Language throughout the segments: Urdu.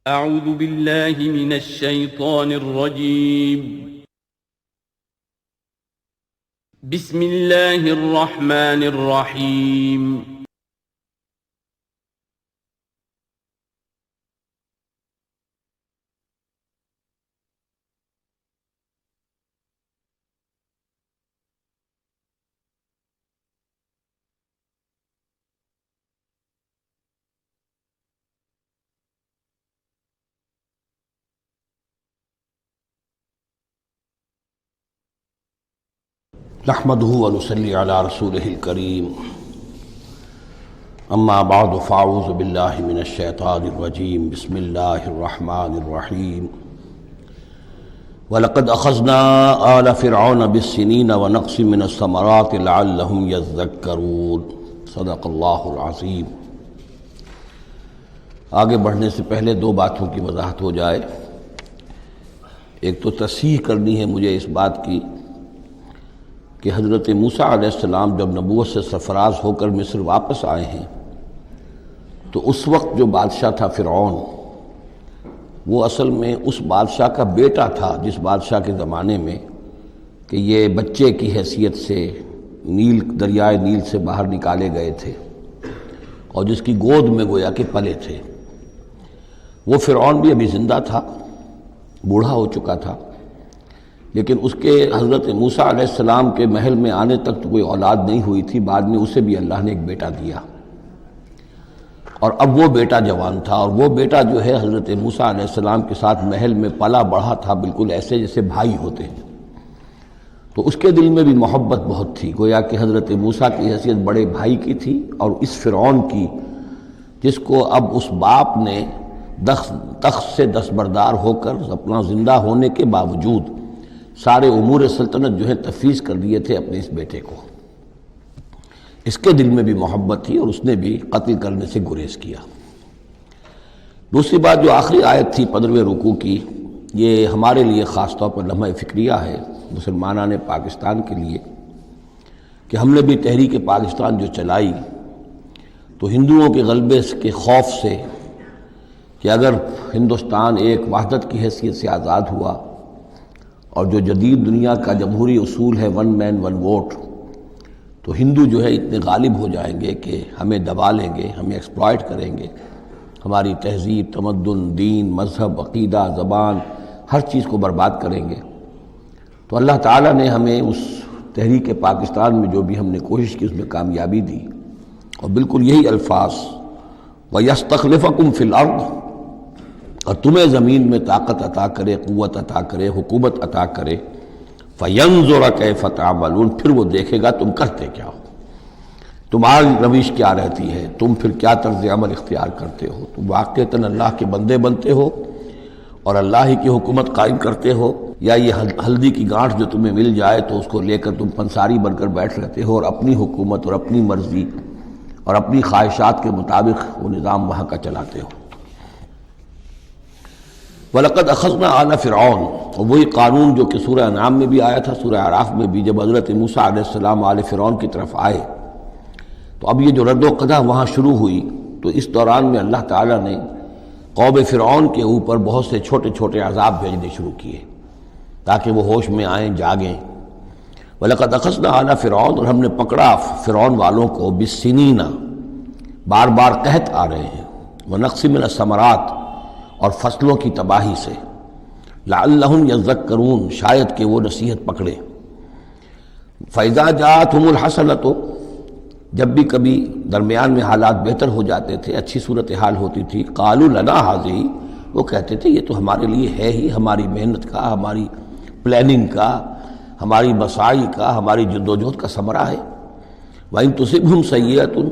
اعوذ باللہ من الشیطان الرجیم بسم اللہ الرحمن الرحیم نحمده ونصلي على رسوله الكريم اما بعد فاعوذ بالله من الشيطان الرجيم بسم الله الرحمن الرحيم ولقد اخذنا آل فرعون بالسنين ونقص من الثمرات لعلهم يذكرون صدق اللہ العظیم۔ آگے بڑھنے سے پہلے دو باتوں کی وضاحت ہو جائے۔ ایک تو تصحیح کرنی ہے مجھے اس بات کی کہ حضرت موسیٰ علیہ السلام جب نبوت سے سرفراز ہو کر مصر واپس آئے ہیں تو اس وقت جو بادشاہ تھا فرعون، وہ اصل میں اس بادشاہ کا بیٹا تھا جس بادشاہ کے زمانے میں کہ یہ بچے کی حیثیت سے دریائے نیل سے باہر نکالے گئے تھے اور جس کی گود میں گویا کہ پلے تھے۔ وہ فرعون بھی ابھی زندہ تھا، بوڑھا ہو چکا تھا، لیکن اس کے حضرت موسیٰ علیہ السلام کے محل میں آنے تک تو کوئی اولاد نہیں ہوئی تھی۔ بعد میں اسے بھی اللہ نے ایک بیٹا دیا اور اب وہ بیٹا جوان تھا، اور وہ بیٹا جو ہے حضرت موسیٰ علیہ السلام کے ساتھ محل میں پلا بڑھا تھا، بالکل ایسے جیسے بھائی ہوتے ہیں۔ تو اس کے دل میں بھی محبت بہت تھی، گویا کہ حضرت موسیٰ کی حیثیت بڑے بھائی کی تھی، اور اس فرعون کی جس کو اب اس باپ نے تخت سے دستبردار ہو کر اپنا زندہ ہونے کے باوجود سارے امور سلطنت جو ہے تفویض کر دیے تھے اپنے اس بیٹے کو، اس کے دل میں بھی محبت تھی اور اس نے بھی قتل کرنے سے گریز کیا۔ دوسری بات جو آخری آیت تھی 15ویں رکوع کی، یہ ہمارے لیے خاص طور پر لمحہ فکریہ ہے، مسلمانان پاکستان کے لیے، کہ ہم نے بھی تحریک پاکستان جو چلائی تو ہندوؤں کے غلبے کے خوف سے کہ اگر ہندوستان ایک وحدت کی حیثیت سے آزاد ہوا اور جو جدید دنیا کا جمہوری اصول ہے ون مین ون ووٹ، تو ہندو جو ہے اتنے غالب ہو جائیں گے کہ ہمیں دبا لیں گے، ہمیں ایکسپلائٹ کریں گے، ہماری تہذیب، تمدن، دین، مذہب، عقیدہ، زبان، ہر چیز کو برباد کریں گے۔ تو اللہ تعالیٰ نے ہمیں اس تحریک پاکستان میں جو بھی ہم نے کوشش کی اس میں کامیابی دی، اور بالکل یہی الفاظ وَيَسْتَخْلِفَكُمْ فِي الْأَرْضِ، اور تمہیں زمین میں طاقت عطا کرے، قوت عطا کرے، حکومت عطا کرے، فَيَنْظُرَ كَيْفَ تَعْمَلُونَ، پھر وہ دیکھے گا تم کرتے کیا ہو، تمہاری روش کیا رہتی ہے، تم پھر کیا طرز عمل اختیار کرتے ہو، تم واقعتاً اللہ کے بندے بنتے ہو اور اللہ ہی کی حکومت قائم کرتے ہو، یا یہ ہلدی کی گانٹھ جو تمہیں مل جائے تو اس کو لے کر تم پنساری بن کر بیٹھ رہتے ہو اور اپنی حکومت اور اپنی مرضی اور اپنی خواہشات کے مطابق وہ نظام وہاں کا چلاتے ہو۔ وَلَقَدْ أَخَذْنَا آلَ فِرْعَوْنَ، اور وہی قانون جو کہ سورہ انعام میں بھی آیا تھا، سورہ اعراف میں بھی، جب حضرت موسیٰ علیہ السلام آل فرعون کی طرف آئے تو اب یہ جو رد و قدح وہاں شروع ہوئی، تو اس دوران میں اللہ تعالیٰ نے قوم فرعون کے اوپر بہت سے چھوٹے چھوٹے عذاب بھیجنے شروع کیے تاکہ وہ ہوش میں آئیں، جاگیں۔ وَلَقَدْ أَخَذْنَا آلَ فِرْعَوْنَ، اور ہم نے پکڑا فرعون والوں کو بِالسِّنِينَ، بار بار قحط آ رہے ہیں، وَنَقْصٍ مِّنَ الثَّمَرَاتِ، اور فصلوں کی تباہی سے، لعلہم یذکرون، شاید کہ وہ نصیحت پکڑے۔ فَإِذَا جَاءَتْهُمُ الْحَسَنَةُ، جب بھی کبھی درمیان میں حالات بہتر ہو جاتے تھے، اچھی صورتحال ہوتی تھی، قَالُوا لَنَا هَٰذِهِ، وہ کہتے تھے یہ تو ہمارے لیے ہے ہی، ہماری محنت کا، ہماری پلاننگ کا، ہماری مساعی کا، ہماری جدوجہد کا ثمرہ ہے۔ وَإِن تُصِبْهُمْ سَیِّئَةٌ،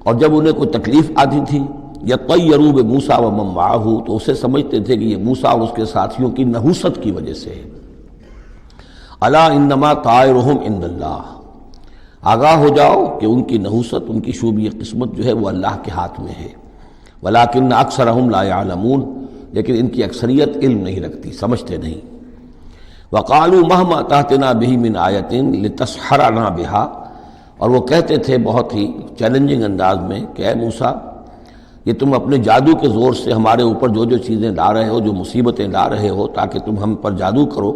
اور جب انہیں کوئی تکلیف آتی تھی، یطیروا بموسیٰ ومن معہ، تو اسے سمجھتے تھے کہ یہ موسیٰ اور اس کے ساتھیوں کی نحوست کی وجہ سے ہے۔ الا انما طائرہم عند اللہ، آگاہ ہو جاؤ کہ ان کی نحوست، ان کی شوبی قسمت جو ہے وہ اللہ کے ہاتھ میں ہے۔ ولکن اکثرہم لا یعلمون، لیکن ان کی اکثریت علم نہیں رکھتی، سمجھتے نہیں۔ وقالوا مہما تأتنا بہ من آیۃ لتسحرنا بہا، اور وہ کہتے تھے بہت ہی چیلنجنگ انداز میں کہ اے موسیٰ، یہ تم اپنے جادو کے زور سے ہمارے اوپر جو جو چیزیں لا رہے ہو، جو مصیبتیں لا رہے ہو تاکہ تم ہم پر جادو کرو،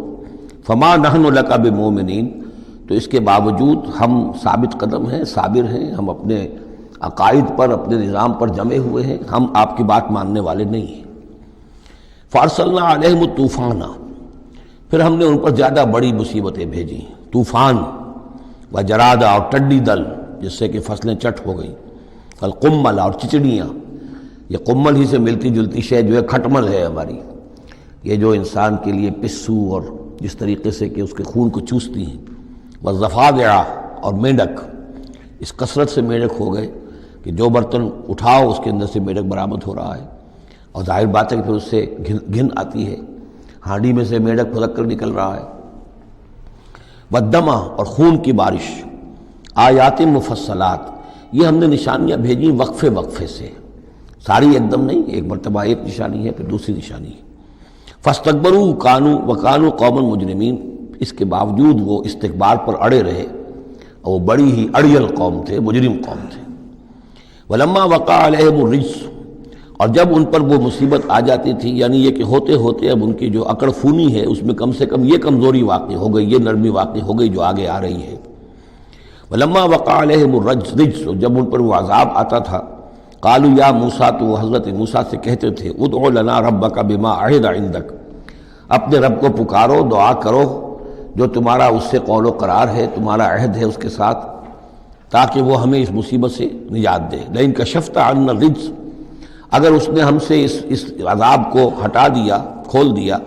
فما نحن لک بمؤمنین، تو اس کے باوجود ہم ثابت قدم ہیں، صابر ہیں، ہم اپنے عقائد پر، اپنے نظام پر جمے ہوئے ہیں، ہم آپ کی بات ماننے والے نہیں ہیں۔ فارسلنا علیہم الطوفان، پھر ہم نے ان پر زیادہ بڑی مصیبتیں بھیجیں، طوفان وجراد اور ٹڈی دل جس سے کہ فصلیں چٹ ہو گئیں، القمل اور چچڑیاں، یہ قمل ہی سے ملتی جلتی شے جو ہے کھٹمل ہے ہماری، یہ جو انسان کے لیے پسو اور جس طریقے سے کہ اس کے خون کو چوستی ہیں، والضفادع اور میںڈک، اس کثرت سے میںڈک ہو گئے کہ جو برتن اٹھاؤ اس کے اندر سے میںڈک برآمد ہو رہا ہے، اور ظاہر بات ہے کہ پھر اس سے گھن آتی ہے، ہانڈی میں سے میںڈک پھدک کر نکل رہا ہے۔ والدمع اور خون کی بارش، آیات مفصلات، یہ ہم نے نشانیاں بھیجی وقفے وقفے سے، ساری ایک دم نہیں، ایک مرتبہ ایک نشانی ہے پھر دوسری نشانی ہے۔ فاستکبروا وکانوا قوما مجرمین، اس کے باوجود وہ استکبار پر اڑے رہے اور وہ بڑی ہی اڑیل قوم تھے، مجرم قوم تھے۔ ولما وقع علیہم الرجس، اور جب ان پر وہ مصیبت آ جاتی تھی، یعنی یہ کہ ہوتے ہوتے اب ان کی جو اکڑ فونی ہے اس میں کم سے کم یہ کمزوری واقع ہو گئی، یہ نرمی واقع ہو گئی جو آگے آ رہی ہے۔ ولما وقع علیہم الرجس، جب ان پر وہ عذاب آتا تھا، قالوا یا موسیٰ، تو وہ حضرت موسیٰ سے کہتے تھے، ادع لنا ربک بما عہد عندک، اپنے رب کو پکارو، دعا کرو جو تمہارا اس سے قول و قرار ہے، تمہارا عہد ہے اس کے ساتھ، تاکہ وہ ہمیں اس مصیبت سے نجات دے۔ لئن کشفت عنا الرجس، اگر اس نے ہم سے اس عذاب کو ہٹا دیا، کھول دیا،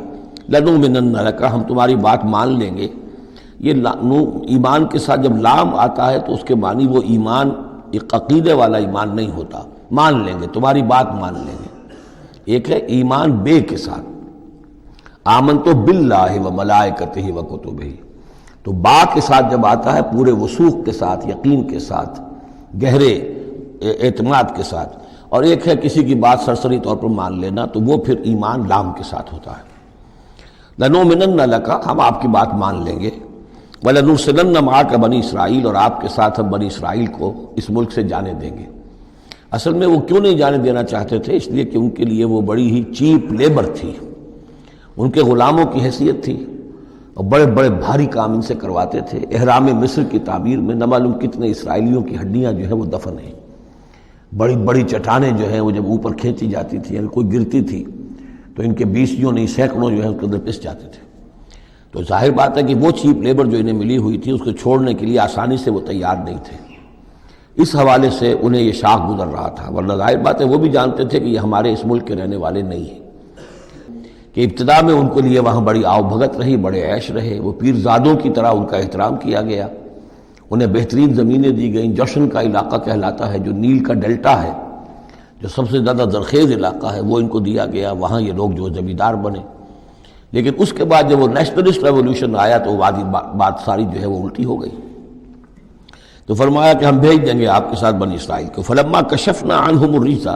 لنؤمنن لک، ہم تمہاری بات مان لیں گے۔ یہ ایمان کے ساتھ جب لام آتا ہے تو اس کے معنی وہ ایمان ایک عقیدے والا ایمان نہیں ہوتا، مان لیں گے، تمہاری بات مان لیں گے۔ ایک ہے ایمان بے کے ساتھ، آمنتو باللہ و ملائکتہ و کتبہ، تو با کے ساتھ جب آتا ہے پورے وثوق کے ساتھ، یقین کے ساتھ، گہرے اعتماد کے ساتھ، اور ایک ہے کسی کی بات سرسری طور پر مان لینا، تو وہ پھر ایمان لام کے ساتھ ہوتا ہے۔ لنؤمنن لک، ہم آپ کی بات مان لیں گے، وَلَنُرْسِلَنَّ مَعَكَ بنی اسرائیل، اور آپ کے ساتھ ہم بنی اسرائیل کو اس ملک سے جانے دیں گے۔ اصل میں وہ کیوں نہیں جانے دینا چاہتے تھے؟ اس لیے کہ ان کے لیے وہ بڑی ہی چیپ لیبر تھی، ان کے غلاموں کی حیثیت تھی، اور بڑے بڑے بھاری کام ان سے کرواتے تھے۔ احرام مصر کی تعبیر میں نہ معلوم کتنے اسرائیلیوں کی ہڈیاں جو ہیں وہ دفن ہیں، بڑی بڑی چٹانیں جو ہیں وہ جب اوپر کھینچی جاتی تھی، یعنی کوئی گرتی تھی تو ان کے 20 نہیں سینکڑوں جو ہے اس کے اندر پس جاتے تھے۔ تو ظاہر بات ہے کہ وہ چیپ لیبر جو انہیں ملی ہوئی تھی اس کو چھوڑنے کے لیے آسانی سے وہ تیار نہیں تھے، اس حوالے سے انہیں یہ شاخ گزر رہا تھا، ورنہ ظاہر بات ہے وہ بھی جانتے تھے کہ یہ ہمارے اس ملک کے رہنے والے نہیں ہیں، کہ ابتدا میں ان کے لیے وہاں بڑی آؤ بھگت رہی، بڑے عیش رہے، وہ پیرزادوں کی طرح ان کا احترام کیا گیا، انہیں بہترین زمینیں دی گئیں۔ جوشن کا علاقہ کہلاتا ہے جو نیل کا ڈیلٹا ہے، جو سب سے زیادہ زرخیز علاقہ ہے، وہ ان کو دیا گیا، وہاں یہ لوگ جو زمیندار بنے۔ لیکن اس کے بعد جب وہ نیشنلسٹ ریولوشن آیا تو بات ساری جو ہے وہ الٹی ہو گئی، تو فرمایا کہ ہم بھیج دیں گے آپ کے ساتھ بنی اسرائیل کو۔ فلما کشفنا عنہم الرجس،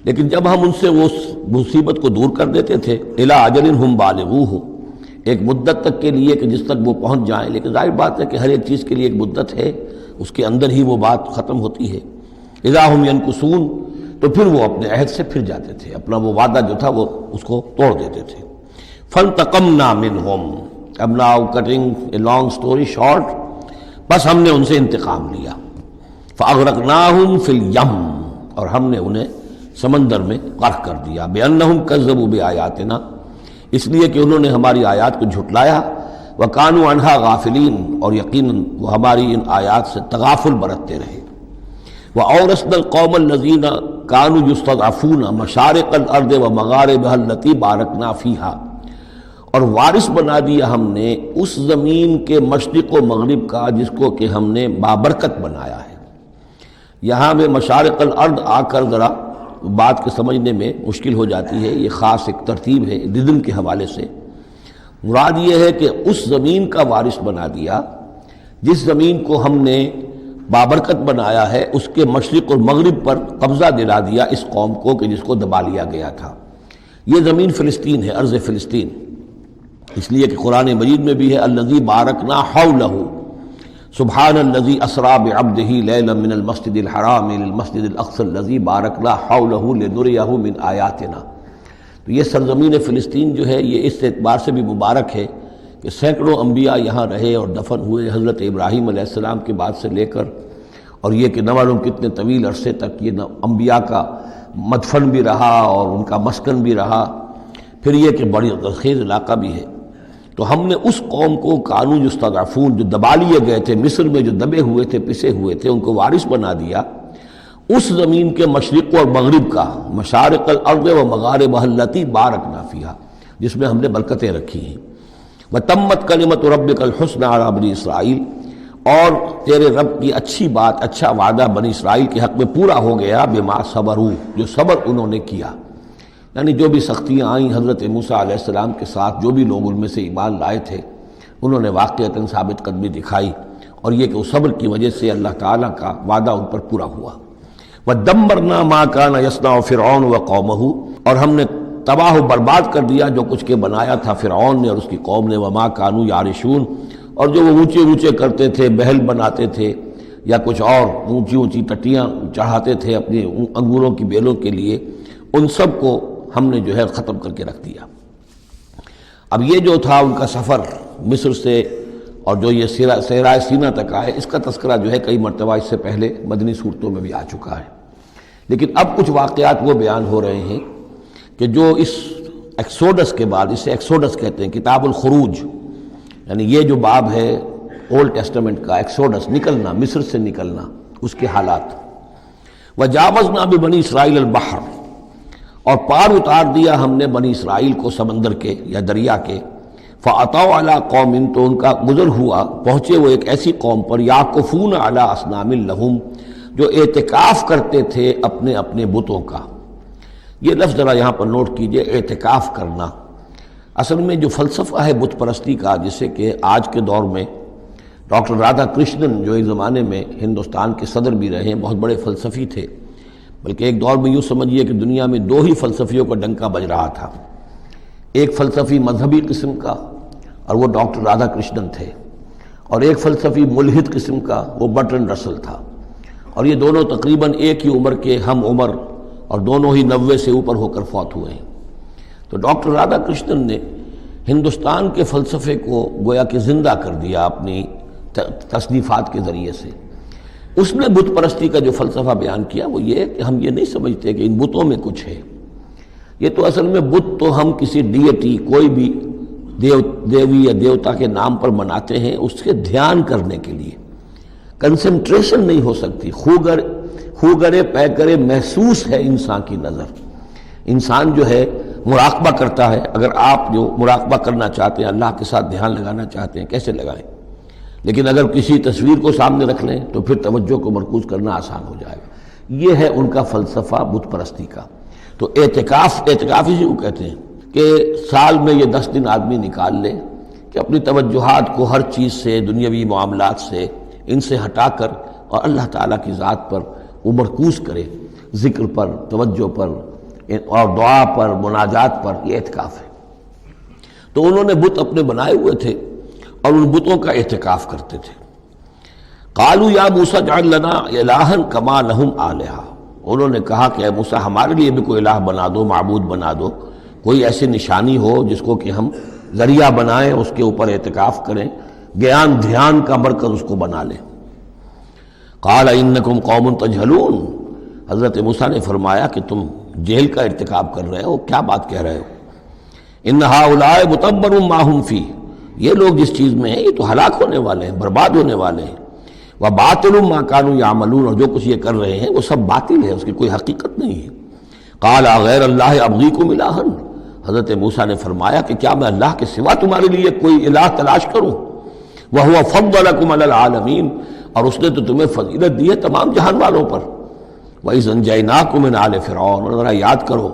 لیکن جب ہم ان سے وہ مصیبت کو دور کر دیتے تھے، الی اجل ہم بالغوہ، ایک مدت تک کے لیے کہ جس تک وہ پہنچ جائیں، لیکن ظاہر بات ہے کہ ہر ایک چیز کے لیے ایک مدت ہے، اس کے اندر ہی وہ بات ختم ہوتی ہے۔ اذا ہم ینکثون، تو پھر وہ اپنے عہد سے پھر جاتے تھے، اپنا وہ وعدہ جو تھا وہ اس کو توڑ دیتے تھے۔ فانتقمنا منہم، اب now cutting a long story short, بس ہم نے ان سے انتقام لیا۔ فاغرقناہم فی الیم، اور ہم نے انہیں سمندر میں غرق کر دیا، بانہم کذبوا بآیاتنا، اس لیے کہ انہوں نے ہماری آیات کو جھٹلایا، وکانوا عنہا غافلین، اور یقیناً وہ ہماری ان آیات سے تغافل برتتے رہے۔ وَأَوْرَثْنَا الْقَوْمَ الَّذِينَ كَانُوا يُسْتَضْعَفُونَ مَشَارِقَ الْأَرْضِ وَمَغَارِبَهَا الَّتِي بَارَكْنَا فِيهَا، اور وارث بنا دیا ہم نے اس زمین کے مشرق و مغرب کا جس کو کہ ہم نے بابرکت بنایا ہے۔ یہاں میں مشارق الارض آ کر ذرا بات کے سمجھنے میں مشکل ہو جاتی ہے، یہ خاص ایک ترتیب ہے رزم کے حوالے سے۔ مراد یہ ہے کہ اس زمین کا وارث بنا دیا جس زمین کو ہم نے بابرکت بنایا ہے، اس کے مشرق اور مغرب پر قبضہ دلا دیا اس قوم کو کہ جس کو دبا لیا گیا تھا۔ یہ زمین فلسطین ہے، ارض فلسطین، اس لیے کہ قرآن مجید میں بھی ہے الذی بارکنا حولہ، سبحان الذی اسری بعبدہ لیلا من المسجد الحرام الی المسجد الاقصی الذی بارکنا حولہ لنریہ من آیاتنا۔ تو یہ سرزمین فلسطین جو ہے یہ اس اعتبار سے بھی مبارک ہے کہ سینکڑوں انبیاء یہاں رہے اور دفن ہوئے، حضرت ابراہیم علیہ السلام کے بعد سے لے کر، اور یہ کہ نہ معلوم کتنے طویل عرصے تک یہ انبیاء کا مدفن بھی رہا اور ان کا مسکن بھی رہا۔ پھر یہ کہ بڑی زرخیز علاقہ بھی ہے۔ تو ہم نے اس قوم کو کانو یستضعفون، جو دبا لیے گئے تھے مصر میں، جو دبے ہوئے تھے پسے ہوئے تھے، ان کو وارث بنا دیا اس زمین کے مشرق اور مغرب کا، مشارق الارض و مغاربها التی بارکنا فیہا، جس میں ہم نے برکتیں رکھی ہیں۔ وتمت کلمۃ ربک الحسنی علی بنی اسرائیل، اور تیرے رب کی اچھی بات، اچھا وعدہ بنی اسرائیل کے حق میں پورا ہو گیا، بما صبروا، جو صبر انہوں نے کیا۔ یعنی جو بھی سختیاں آئیں حضرت موسیٰ علیہ السلام کے ساتھ، جو بھی لوگ ان میں سے ایمان لائے تھے، انہوں نے واقعتاً ثابت قدمی دکھائی، اور یہ کہ اس صبر کی وجہ سے اللہ تعالیٰ کا وعدہ ان پر پورا ہوا۔ وَدَمَّرْنَا مَا كَانَ يَصْنَعُ فِرْعَوْنُ وَقَوْمُهُ، اور ہم نے تباہ و برباد کر دیا جو کچھ کے بنایا تھا فرعون نے اور اس کی قوم نے، وَمَا كَانُوا يَعْرِشُونَ، اور جو وہ اونچے اونچے کرتے تھے، محل بناتے تھے یا کچھ اور اونچی اونچی ٹٹیاں چڑھاتے تھے اپنی انگوروں کی بیلوں کے لیے، ان سب کو ہم نے جو ہے ختم کر کے رکھ دیا۔ اب یہ جو تھا ان کا سفر مصر سے، اور جو یہ صحرائے سینا تک آئے، اس کا تذکرہ جو ہے کئی مرتبہ اس سے پہلے مدنی صورتوں میں بھی آ چکا ہے، لیکن اب کچھ واقعات وہ بیان ہو رہے ہیں کہ جو اس ایکسوڈس کے بعد، اسے ایکسوڈس کہتے ہیں، کتاب الخروج، یعنی یہ جو باب ہے اولڈ ٹیسٹمنٹ کا، ایکسوڈس، نکلنا، مصر سے نکلنا، اس کے حالات۔ وجاوزنا ببنی اسرائیل البحر، اور پار اتار دیا ہم نے بنی اسرائیل کو سمندر کے یا دریا کے، فَأَتَوْا عَلَىٰ قَوْمٍ، تو ان کا گزر ہوا، پہنچے وہ ایک ایسی قوم پر، یعکفون علی اصنام لہم، جو اعتکاف کرتے تھے اپنے اپنے بتوں کا۔ یہ لفظ ذرا یہاں پر نوٹ کیجئے، اعتکاف کرنا۔ اصل میں جو فلسفہ ہے بت پرستی کا، جسے کہ آج کے دور میں ڈاکٹر رادھا کرشنن، جو ایک زمانے میں ہندوستان کے صدر بھی رہے ہیں، بہت بڑے فلسفی تھے، بلکہ ایک دور میں یوں سمجھیے کہ دنیا میں دو ہی فلسفیوں کا ڈنکا بج رہا تھا، ایک فلسفی مذہبی قسم کا اور وہ ڈاکٹر رادھا کرشنن تھے، اور ایک فلسفی ملحد قسم کا وہ برٹرنڈ رسل تھا، اور یہ دونوں تقریباً ایک ہی عمر کے ہم عمر، اور دونوں ہی 90 سے اوپر ہو کر فوت ہوئے ہیں۔ تو ڈاکٹر رادھا کرشنن نے ہندوستان کے فلسفے کو گویا کہ زندہ کر دیا اپنی تصنیفات کے ذریعے سے۔ اس نے بت پرستی کا جو فلسفہ بیان کیا وہ یہ کہ ہم یہ نہیں سمجھتے کہ ان بتوں میں کچھ ہے، یہ تو اصل میں بت تو ہم کسی ڈیٹی، کوئی بھی دیوی یا دیوتا کے نام پر مناتے ہیں، اس کے دھیان کرنے کے لیے، کنسنٹریشن نہیں ہو سکتی، خوگرے پے کرے محسوس ہے انسان کی نظر۔ انسان جو ہے مراقبہ کرتا ہے، اگر آپ جو مراقبہ کرنا چاہتے ہیں، اللہ کے ساتھ دھیان لگانا چاہتے ہیں، کیسے لگائیں؟ لیکن اگر کسی تصویر کو سامنے رکھ لیں تو پھر توجہ کو مرکوز کرنا آسان ہو جائے گا۔ یہ ہے ان کا فلسفہ بت پرستی کا۔ تو اعتکاف اسی کو کہتے ہیں کہ سال میں یہ 10 دن آدمی نکال لے کہ اپنی توجہات کو ہر چیز سے، دنیاوی معاملات سے، ان سے ہٹا کر اور اللہ تعالیٰ کی ذات پر وہ مرکوز کرے، ذکر پر، توجہ پر اور دعا پر، مناجات پر، یہ اعتکاف ہے۔ تو انہوں نے بت اپنے بنائے ہوئے تھے اور ان بتوں کا اعتکاف کرتے تھے۔ قالوا یا موسیٰ اجعل لنا الہا کما لہم آلہہ، انہوں نے کہا کہ اے موسیٰ ہمارے لیے بھی کوئی الہ بنا دو، معبود بنا دو، کوئی ایسی نشانی ہو جس کو کہ ہم ذریعہ بنائیں، اس کے اوپر اعتکاف کریں، گیان دھیان کا مرکز اس کو بنا لیں۔ قال انکم قوم تجہلون، حضرت موسیٰ نے فرمایا کہ تم جہل کا ارتکاب کر رہے ہو، کیا بات کہہ رہے ہو؟ ان ہؤلاء متبر ما هم فیہ، یہ لوگ جس چیز میں ہیں یہ تو ہلاک ہونے والے ہیں، برباد ہونے والے ہیں۔ وباطل ما كانوا يعملون، اور جو کچھ یہ کر رہے ہیں وہ سب باطل ہے، اس کی کوئی حقیقت نہیں ہے۔ قال غیر اللہ ابغیکم الہا، حضرت موسیٰ نے فرمایا کہ کیا میں اللہ کے سوا تمہارے لیے کوئی الہ تلاش کروں؟ وَهُوَ فَضَّلَكُمْ عَلَى الْعَالَمِينَ، اور اس نے تو تمہیں فضیلت دی ہے تمام جہان والوں پر۔ وَإِذْ أَنْجَيْنَاكُمْ مِنْ آلِ فِرْعَوْنَ، اور ذرا یاد کرو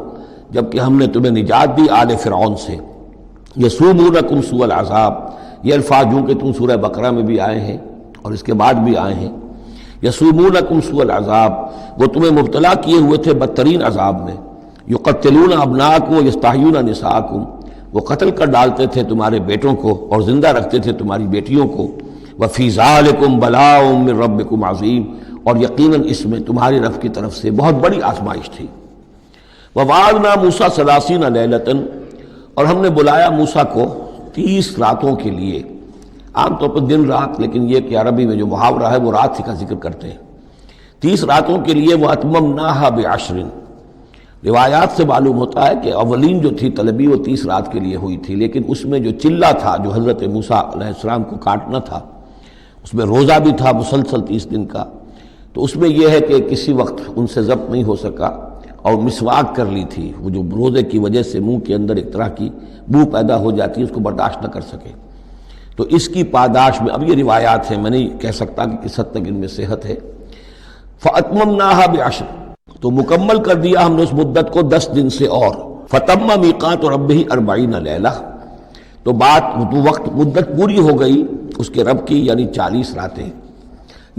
جب کہ ہم نے تمہیں نجات دی آل فرعون سے۔ یسومونکم سوء العذاب، یہ الفاظ جو کہ تم سورہ بقرہ میں بھی آئے ہیں اور اس کے بعد بھی آئے ہیں۔ یسومونکم سوء العذاب، وہ تمہیں مبتلا کیے ہوئے تھے بدترین عذاب میں۔ یقتلون ابناءکم ویستحیون نساءکم، وہ قتل کر ڈالتے تھے تمہارے بیٹوں کو اور زندہ رکھتے تھے تمہاری بیٹیوں کو۔ وفی ذالکم بلاء من ربکم عظیم، اور یقیناً اس میں تمہاری رب کی طرف سے بہت بڑی آزمائش تھی۔ ووعدنا موسیٰ 30 لیلۃ، اور ہم نے بلایا موسیٰ کو 30 راتوں کے لیے، عام طور پر دن رات، لیکن یہ کہ عربی میں جو محاورہ ہے وہ رات کا ذکر کرتے ہیں، 30 راتوں کے لیے۔ وَأَتْمَمْنَاهَا بِعَشْرٍ، روایات سے معلوم ہوتا ہے کہ اولین جو تھی طلبی وہ 30 رات کے لیے ہوئی تھی، لیکن اس میں جو چلہ تھا جو حضرت موسیٰ علیہ السلام کو کاٹنا تھا، اس میں روزہ بھی تھا مسلسل 30 دن کا، تو اس میں یہ ہے کہ کسی وقت ان سے ضبط نہیں ہو سکا اور مسواک کر لی تھی، وہ جو روزے کی وجہ سے منہ کے اندر ایک طرح کی بو پیدا ہو جاتی ہے، اس کو برداشت نہ کر سکے، تو اس کی پاداش میں، اب یہ روایات ہیں، میں نہیں کہہ سکتا کہ کس حد تک ان میں صحت ہے۔ فَأَتْمَمْنَاهَا بِعَشْرٍ، تو مکمل کر دیا ہم نے اس مدت کو 10 دن سے اور۔ فَتَمَّ مِيقَاتُ رَبِّهِ 40 لَيْلَةً، تو وقت مدت پوری ہو گئی اس کے رب کی، یعنی 40 راتیں۔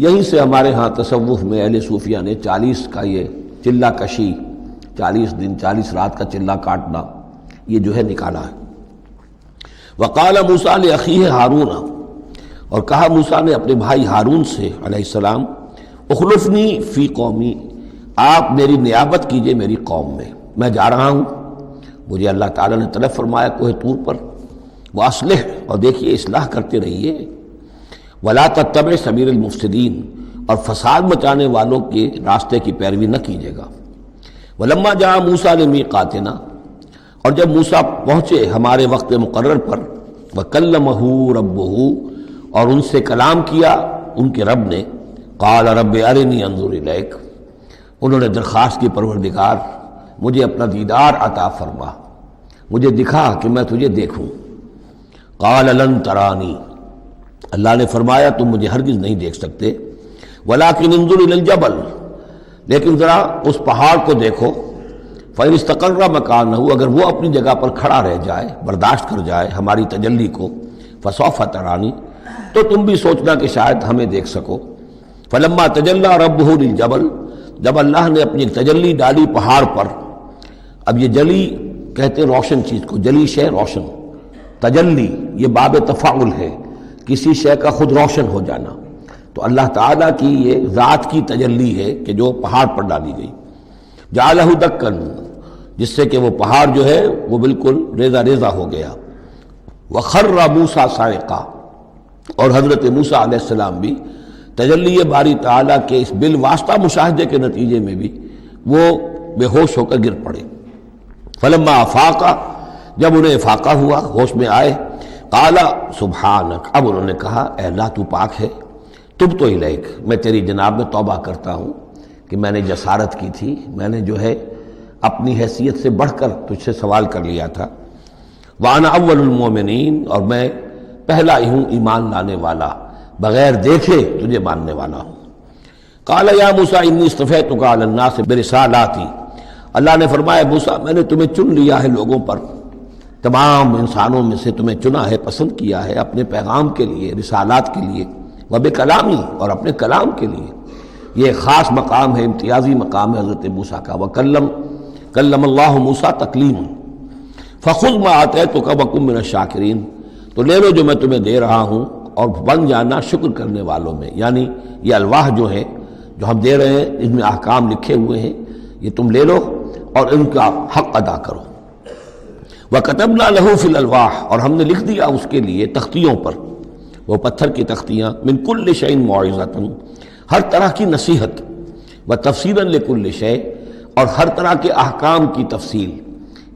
یہیں سے ہمارے ہاں تصوف میں اہل صوفیہ نے 40 کا یہ چلہ کشی، 40 دن 40 رات کا چلہ کاٹنا، یہ جو ہے نکالا ہے۔ وَقَالَ مُوسَىٰ لِأَخِيهِ هَارُونَ، اور کہا موسیٰ نے اپنے بھائی ہارون سے علیہ السلام، اخلفنی فی قومی، آپ میری نیابت کیجئے میری قوم میں جا رہا ہوں، مجھے اللہ تعالیٰ نے طلب فرمایا کوہ طور پر، وَأَصْلِحْ، اور دیکھیے اصلاح کرتے رہیے، وَلَا تَتَّبِعْ سَبِيلَ الْمُفْسِدِينَ، اور فساد مچانے والوں کے راستے کی پیروی نہ کیجیے گا۔ وَلَمَّا جَاءَ مُوسَىٰ لِمِيقَاتِنَا، اور جب موسیٰ پہنچے ہمارے وقت مقرر پر، وَكَلَّمَهُ رَبُّهُ، اور ان سے کلام کیا ان کے رب نے، قَالَ رَبِّ أَرِنِي أَنظُرْ إِلَيْكَ، انہوں نے درخواست کی پروردگار مجھے اپنا دیدار عطا فرما، مجھے دکھا کہ میں تجھے دیکھوں۔ قَالَ لَن تَرَانِي، اللہ نے فرمایا تم مجھے ہرگز نہیں دیکھ سکتے، وَلَكِنْ انظُرْ إِلَى الْجَبَلِ، لیکن ذرا اس پہاڑ کو دیکھو، فَإِنِ اسْتَقَرَّ مَكَانَهُ، اگر وہ اپنی جگہ پر کھڑا رہ جائے، برداشت کر جائے ہماری تجلی کو، فَسَوْفَ تَرَانِي، تو تم بھی سوچنا کہ شاید ہمیں دیکھ سکو۔ فَلَمَّا تَجَلَّىٰ رَبُّهُ لِلْجَبَلِ، جب اللہ نے اپنی ایک تجلی ڈالی پہاڑ پر، اب یہ جلی کہتے ہیں روشن چیز کو، جلی شے روشن، تجلی یہ باب تفاعل ہے، کسی شے کا خود روشن ہو جانا، تو اللہ تعالیٰ کی یہ ذات کی تجلی ہے کہ جو پہاڑ پر ڈالی گئی، جعلہ دکن، جس سے کہ وہ پہاڑ جو ہے وہ بالکل ریزہ ریزہ ہو گیا۔ وخر موسیٰ صاعقا، اور حضرت موسیٰ علیہ السلام بھی تجلی باری تعالیٰ کے اس بالواسطہ مشاہدے کے نتیجے میں بھی وہ بے ہوش ہو کر گر پڑے۔ فلما افاقا، جب انہیں افاقہ ہوا، ہوش میں آئے، قال سبحانک، اب انہوں نے کہا اے اللہ تو پاک ہے، تبت الیک، میں تیری جناب میں توبہ کرتا ہوں کہ میں نے جسارت کی تھی، میں نے جو ہے اپنی حیثیت سے بڑھ کر تجھ سے سوال کر لیا تھا۔ وانا اول المومنین، اور میں پہلا ہی ہوں ایمان لانے والا، بغیر دیکھے تجھے ماننے والا ہوں۔ قال یا موسیٰ انی اصطفیتک علی الناس برسالاتی، اللہ نے فرمایا موسیٰ میں نے تمہیں چن لیا ہے لوگوں پر، تمام انسانوں میں سے تمہیں چنا ہے، پسند کیا ہے اپنے پیغام کے لیے، رسالات کے لیے، وبکلامی، اور اپنے کلام کے لیے۔ یہ خاص مقام ہے، امتیازی مقام ہے حضرت موسیٰ کا۔ کلم اللہ موسیٰ تکلیما، فخذ ما آتیتک وکن من الشاکرین، تو لے لو جو میں تمہیں دے رہا ہوں اور بن جانا شکر کرنے والوں میں، یعنی یہ الواح جو ہے جو ہم دے رہے ہیں اس میں احکام لکھے ہوئے ہیں، یہ تم لے لو اور ان کا حق ادا کرو۔ وَكَتَبْنَا لَهُ فِي الْأَلْوَاحِ، اور ہم نے لکھ دیا اس کے لیے تختیوں پر، وہ پتھر کی تختیاں، مِن كُلِّ شَيْءٍ مَوْعِظَةً، ہر طرح کی نصیحت، وَتَفْصِيلًا لِكُلِّ شَيْءٍ، اور ہر طرح کے احکام کی تفصیل،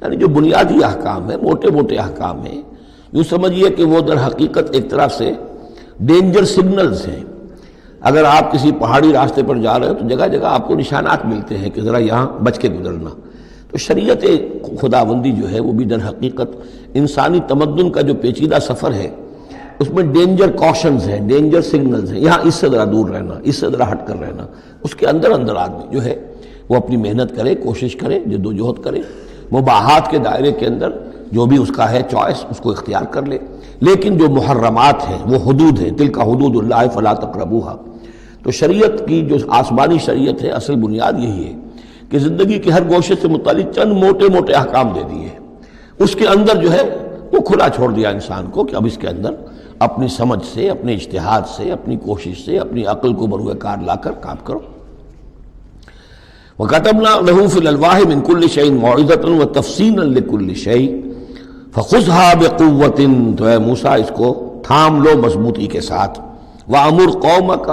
یعنی جو بنیادی احکام ہیں، موٹے موٹے احکام ہیں، یوں سمجھیے کہ وہ در حقیقت ایک طرح سے ڈینجر سگنلز ہیں۔ اگر آپ کسی پہاڑی راستے پر جا رہے ہیں تو جگہ جگہ آپ کو نشانات ملتے ہیں کہ ذرا یہاں بچ کے گزرنا، تو شریعت خداوندی جو ہے وہ بھی در حقیقت انسانی تمدن کا جو پیچیدہ سفر ہے اس میں ڈینجر کوشنز ہیں، ڈینجر سگنلز ہیں، یہاں اس سے ذرا دور رہنا، اس سے ذرا ہٹ کر رہنا، اس کے اندر اندر آدمی جو ہے وہ اپنی محنت کرے، کوشش کرے، جدوجہد کرے، مباحات کے دائرے کے اندر جو بھی اس کا ہے چوائس اس کو اختیار کر لے، لیکن جو محرمات ہیں وہ حدود ہیں، تلک حدود اللہ فلا تقربوها۔ تو شریعت کی جو آسمانی شریعت ہے اصل بنیاد یہی ہے کہ زندگی کے ہر گوشے سے متعلق چند موٹے موٹے احکام دے دیے، اس کے اندر جو ہے وہ کھلا چھوڑ دیا انسان کو کہ اب اس کے اندر اپنی سمجھ سے، اپنے اجتہاد سے، اپنی کوشش سے، اپنی عقل کو بروئے کار لا کر کام کرو۔ وَكَتَبْنَا لَهُ فِي الْأَلْوَاحِ مِنْ كُلِّ شَيْءٍ مَوْعِظَةً وَتَفْصِيلًا لِكُلِّ شَيْءٍ فَخُذْهَا بِقُوَّةٍ، تو اے موسیٰ اس کو تھام لو مضبوطی کے ساتھ، وَأَمُرْ قَوْمَكَ،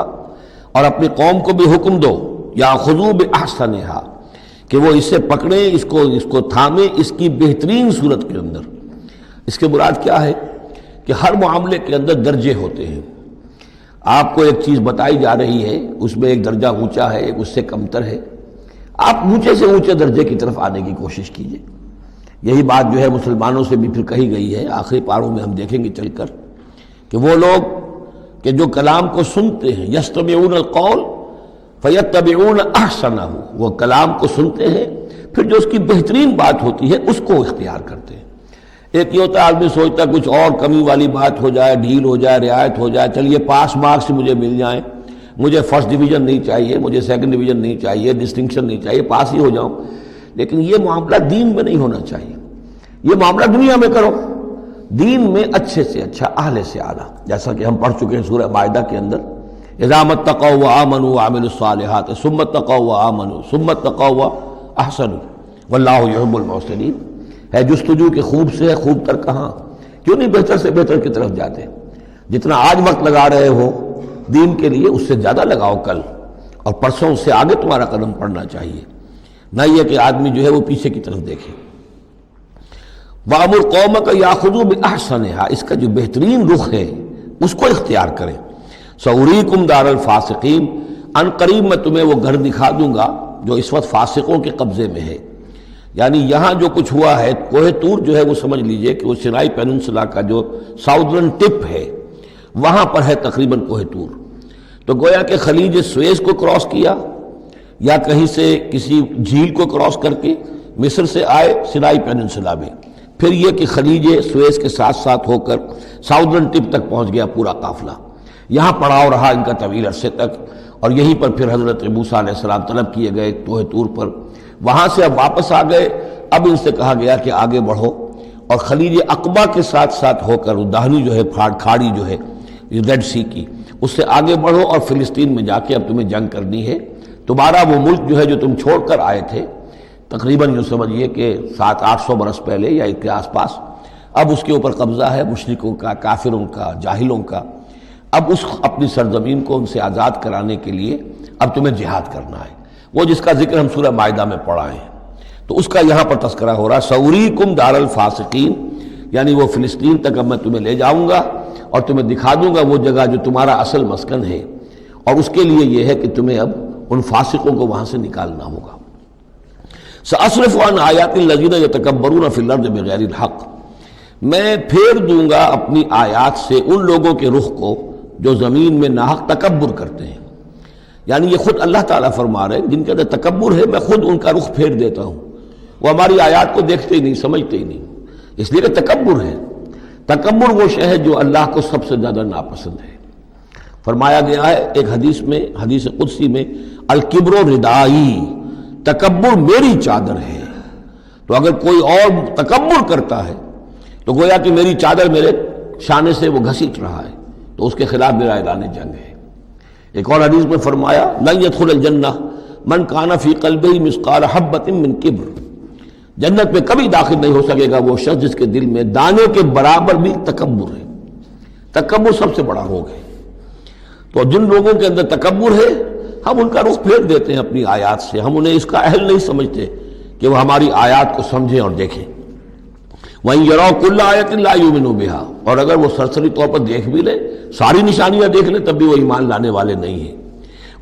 اور اپنی قوم کو بھی حکم دو، يَأْخُذُوا بِأَحْسَنِهَا، کہ وہ اسے پکڑیں، اس کو تھامیں اس کی بہترین صورت کے اندر۔ اس کے مراد کیا ہے کہ ہر معاملے کے اندر درجے ہوتے ہیں۔ آپ کو ایک چیز بتائی جا رہی ہے، اس میں ایک درجہ اونچا ہے، ایک اس سے کمتر ہے، آپ اونچے سے اونچے درجے کی طرف آنے کی کوشش کیجئے۔ یہی بات جو ہے مسلمانوں سے بھی پھر کہی گئی ہے، آخری پاروں میں ہم دیکھیں گے چل کر کہ وہ لوگ کہ جو کلام کو سنتے ہیں، یستمعون القول فیتبعون احسنہ، وہ کلام کو سنتے ہیں پھر جو اس کی بہترین بات ہوتی ہے اس کو اختیار کرتے ہیں۔ ایک یہ ہوتا ہے آدمی سوچتا کچھ اور کمی والی بات ہو جائے، ڈھیل ہو جائے، رعایت ہو جائے، چلیے پاس مارکس مجھے مل جائیں، مجھے فرسٹ ڈویژن نہیں چاہیے، مجھے سیکنڈ ڈویژن نہیں چاہیے، ڈسٹنکشن نہیں چاہیے، پاس ہی ہو جاؤں۔ لیکن یہ معاملہ دین میں نہیں ہونا چاہیے، یہ معاملہ دنیا میں کرو، دین میں اچھے سے اچھا، اعلی سے اعلیٰ، جیسا کہ ہم پڑھ چکے ہیں سورہ مائدہ کے اندر، اذا اتقوا وآمنوا وعملوا الصالحات ثم اتقوا وآمنوا ثم اتقوا واحسنوا واللہ یحب المحسنین۔ ہے جستجو کہ خوب سے ہے خوب تر کہاں، کیوں نہیں بہتر سے بہتر کی طرف جاتے؟ جتنا آج وقت لگا رہے ہو دین کے لیے اس سے زیادہ لگاؤ کل، اور پرسوں سے آگے تمہارا قدم پڑنا چاہیے، نہ یہ کہ آدمی جو ہے وہ پیچھے کی طرف دیکھے۔ وَأَمُرْ قَوْمَكَ يَأْخُذُوا بِأَحْسَنِهَا، اس کا جو بہترین رخ ہے اس کو اختیار کریں۔ سَأُرِيكُمْ دَارَ الْفَاسِقِينَ، ان قریب میں تمہیں وہ گھر دکھا دوں گا جو اس وقت فاسقوں کے قبضے میں ہے۔ یعنی یہاں جو کچھ ہوا ہے، کوہ طور جو ہے وہ سمجھ لیجئے کہ وہ سینائی پیننسلا کا جو ساؤدرن ٹپ ہے وہاں پر ہے تقریباً کوہ طور۔ تو گویا کہ خلیج سویز کو کراس کیا، یا کہیں سے کسی جھیل کو کراس کر کے مصر سے آئے سینائی پیننسلا میں، پھر یہ کہ خلیج سویز کے ساتھ ساتھ ہو کر ساؤدرن ٹپ تک پہنچ گیا پورا قافلہ، یہاں پڑاؤ رہا ان کا طویل عرصے تک، اور یہیں پر پھر حضرت موسیٰ علیہ السلام طلب کیے گئے کوہ طور پر، وہاں سے اب واپس آ گئے۔ اب ان سے کہا گیا کہ آگے بڑھو، اور خلیج عقبہ کے ساتھ ساتھ ہو کر داہنی جو ہے کھاڑی جو ہے ریڈ سی کی، اس سے آگے بڑھو اور فلسطین میں جا کے اب تمہیں جنگ کرنی ہے۔ تمہارا وہ ملک جو ہے جو تم چھوڑ کر آئے تھے تقریباً یوں سمجھیے کہ 700-800 برس پہلے یا اس کے آس پاس، اب اس کے اوپر قبضہ ہے مشرکوں کا، کافروں کا، جاہلوں کا۔ اب اس اپنی سرزمین کو ان سے آزاد کرانے کے لیے اب تمہیں جہاد کرنا ہے، وہ جس کا ذکر ہم سورہ مائدہ میں پڑھا ہے، تو اس کا یہاں پر تذکرہ ہو رہا، سَأُرِيكُمْ دَارَ الْفَاسِقِينَ، یعنی وہ فلسطین تک اب میں تمہیں لے جاؤں گا اور تمہیں دکھا دوں گا وہ جگہ جو تمہارا اصل مسکن ہے، اور اس کے لیے یہ ہے کہ تمہیں اب ان فاسقوں کو وہاں سے نکالنا ہوگا۔ سَأَصْرِفُ عَنْ آيَاتِ الَّذِينَ يَتَكَبَّرُونَ فِي الْأَرْضِ بِغَيْرِ الْحَقِّ، میں پھیر دوں گا اپنی آیات سے ان لوگوں کے رخ کو جو زمین میں ناحق تکبر کرتے ہیں۔ یعنی یہ خود اللہ تعالیٰ فرما رہے ہیں جن کے اندر تکبر ہے میں خود ان کا رخ پھیر دیتا ہوں، وہ ہماری آیات کو دیکھتے ہی نہیں، سمجھتے ہی نہیں، اس لیے کہ تکبر ہے۔ تکبر وہ شے ہے جو اللہ کو سب سے زیادہ ناپسند ہے۔ فرمایا گیا ہے ایک حدیث میں، حدیث قدسی میں، الکبر ردائی، تکبر میری چادر ہے۔ تو اگر کوئی اور تکبر کرتا ہے تو گویا کہ میری چادر میرے شانے سے وہ گھسیٹ رہا ہے، تو اس کے خلاف میرا اعلان جنگ ہے۔ ایک اور حدیث میں فرمایا لن يدخل الجنہ من کان فی قلبہ مثقال حبۃ من کبر، جنت میں کبھی داخل نہیں ہو سکے گا وہ شخص جس کے دل میں دانے کے برابر بھی تکبر ہے۔ تکبر سب سے بڑا روگ ہے۔ تو جن لوگوں کے اندر تکبر ہے ہم ان کا رخ پھیر دیتے ہیں اپنی آیات سے، ہم انہیں اس کا اہل نہیں سمجھتے کہ وہ ہماری آیات کو سمجھیں اور دیکھیں۔ وَإِن يَرَوْا كُلَّ آيَةٍ لَا يُؤْمِنُوا بِهَا، اور اگر وہ سرسری طور پر دیکھ بھی لیں، ساری نشانیاں دیکھ لیں، تب بھی وہ ایمان لانے والے نہیں ہیں۔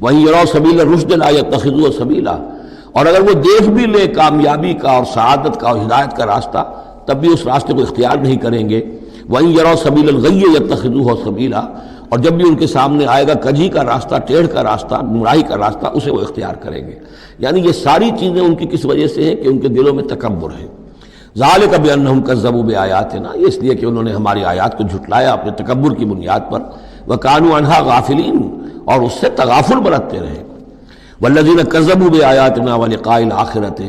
وَإِن يَرَوْا سَبِيلَ الرُّشْدِ لَا يَتَّخِذُوهُ سَبِيلًا، اور اگر وہ دیکھ بھی لیں کامیابی کا اور سعادت کا اور ہدایت کا راستہ، تب بھی اس راستے کو اختیار نہیں کریں گے۔ وَإِن يَرَوْا سَبِيلَ الْغَيِّ يَتَّخِذُوهُ سَبِيلًا، اور جب بھی ان کے سامنے آئے گا کجی کا راستہ، ٹیڑھ کا راستہ، گمراہی کا راستہ، اسے وہ اختیار کریں گے۔ یعنی یہ ساری چیزیں ان کی کس وجہ سے ہیں کہ ان کے دلوں میں تکبر ہے۔ ذالک بانہم کذبوا بآیاتنا، یہ اس لیے کہ انہوں نے ہماری آیات کو جھٹلایا اپنے تکبر کی بنیاد پر، وکانوا عنہا غافلین، اور اس سے تغافل برتتے رہے۔ والذین کذبوا بآیاتنا ولقاء الآخرۃ،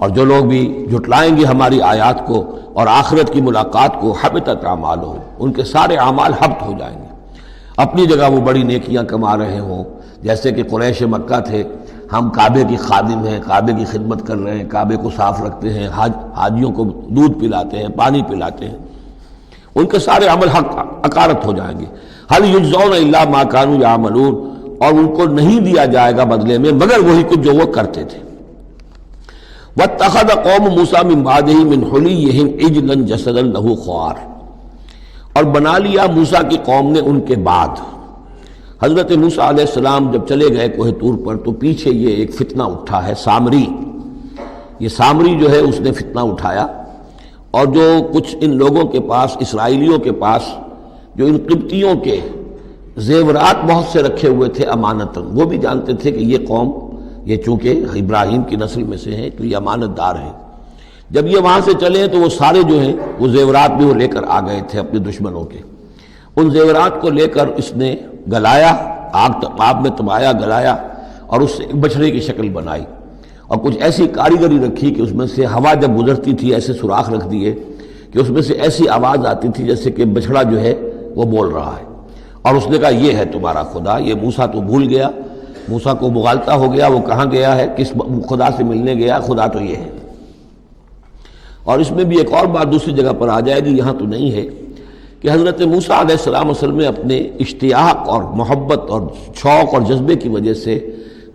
اور جو لوگ بھی جھٹلائیں گے ہماری آیات کو اور آخرت کی ملاقات کو، حبطت اعمالہم، ان کے سارے اعمال حبط ہو جائیں گے۔ اپنی جگہ وہ بڑی نیکیاں کما رہے ہوں، جیسے کہ قریش مکہ تھے، ہم کعبے کی خادم ہیں، کعبے کی خدمت کر رہے ہیں، کعبے کو صاف رکھتے ہیں، حاجیوں کو دودھ پلاتے ہیں، پانی پلاتے ہیں، ان کے سارے عمل حقارت ہو جائیں گے۔ هل یجزون الا ما كانوا یعملون، اور ان کو نہیں دیا جائے گا بدلے میں مگر وہی کچھ جو وہ کرتے تھے۔ واتخذ قوم موسیٰ من بعدہ من حلیہم عجلا جسدا لہ خوار، اور بنا لیا موسیٰ کی قوم نے ان کے بعد، حضرت موسیٰ علیہ السلام جب چلے گئے کوہ طور پر تو پیچھے یہ ایک فتنہ اٹھا ہے، سامری، یہ سامری جو ہے اس نے فتنہ اٹھایا، اور جو کچھ ان لوگوں کے پاس، اسرائیلیوں کے پاس، جو ان قبطیوں کے زیورات بہت سے رکھے ہوئے تھے امانتاً، وہ بھی جانتے تھے کہ یہ قوم، یہ چونکہ ابراہیم کی نسل میں سے ہیں تو یہ امانت دار ہیں، جب یہ وہاں سے چلے ہیں تو وہ سارے جو ہیں وہ زیورات بھی وہ لے کر آ گئے تھے اپنے دشمنوں کے، ان زیورات کو لے کر اس نے گلایا، آگ میں تبایا، گلایا، اور اس سے ایک بچھڑے کی شکل بنائی، اور کچھ ایسی کاریگری رکھی کہ اس میں سے ہوا جب گزرتی تھی ایسے سوراخ رکھ دیے کہ اس میں سے ایسی آواز آتی تھی جیسے کہ بچھڑا جو ہے وہ بول رہا ہے، اور اس نے کہا یہ ہے تمہارا خدا۔ یہ موسیٰ تو بھول گیا، موسیٰ کو مغالطہ ہو گیا، وہ کہاں گیا ہے، کس خدا سے ملنے گیا، خدا تو یہ ہے۔ اور اس میں بھی ایک اور بات دوسری جگہ پر آ جائے گی، یہاں تو نہیں ہے، کہ حضرت موسیٰ علیہ السلام اصل میں اپنے اشتیاق اور محبت اور شوق اور جذبے کی وجہ سے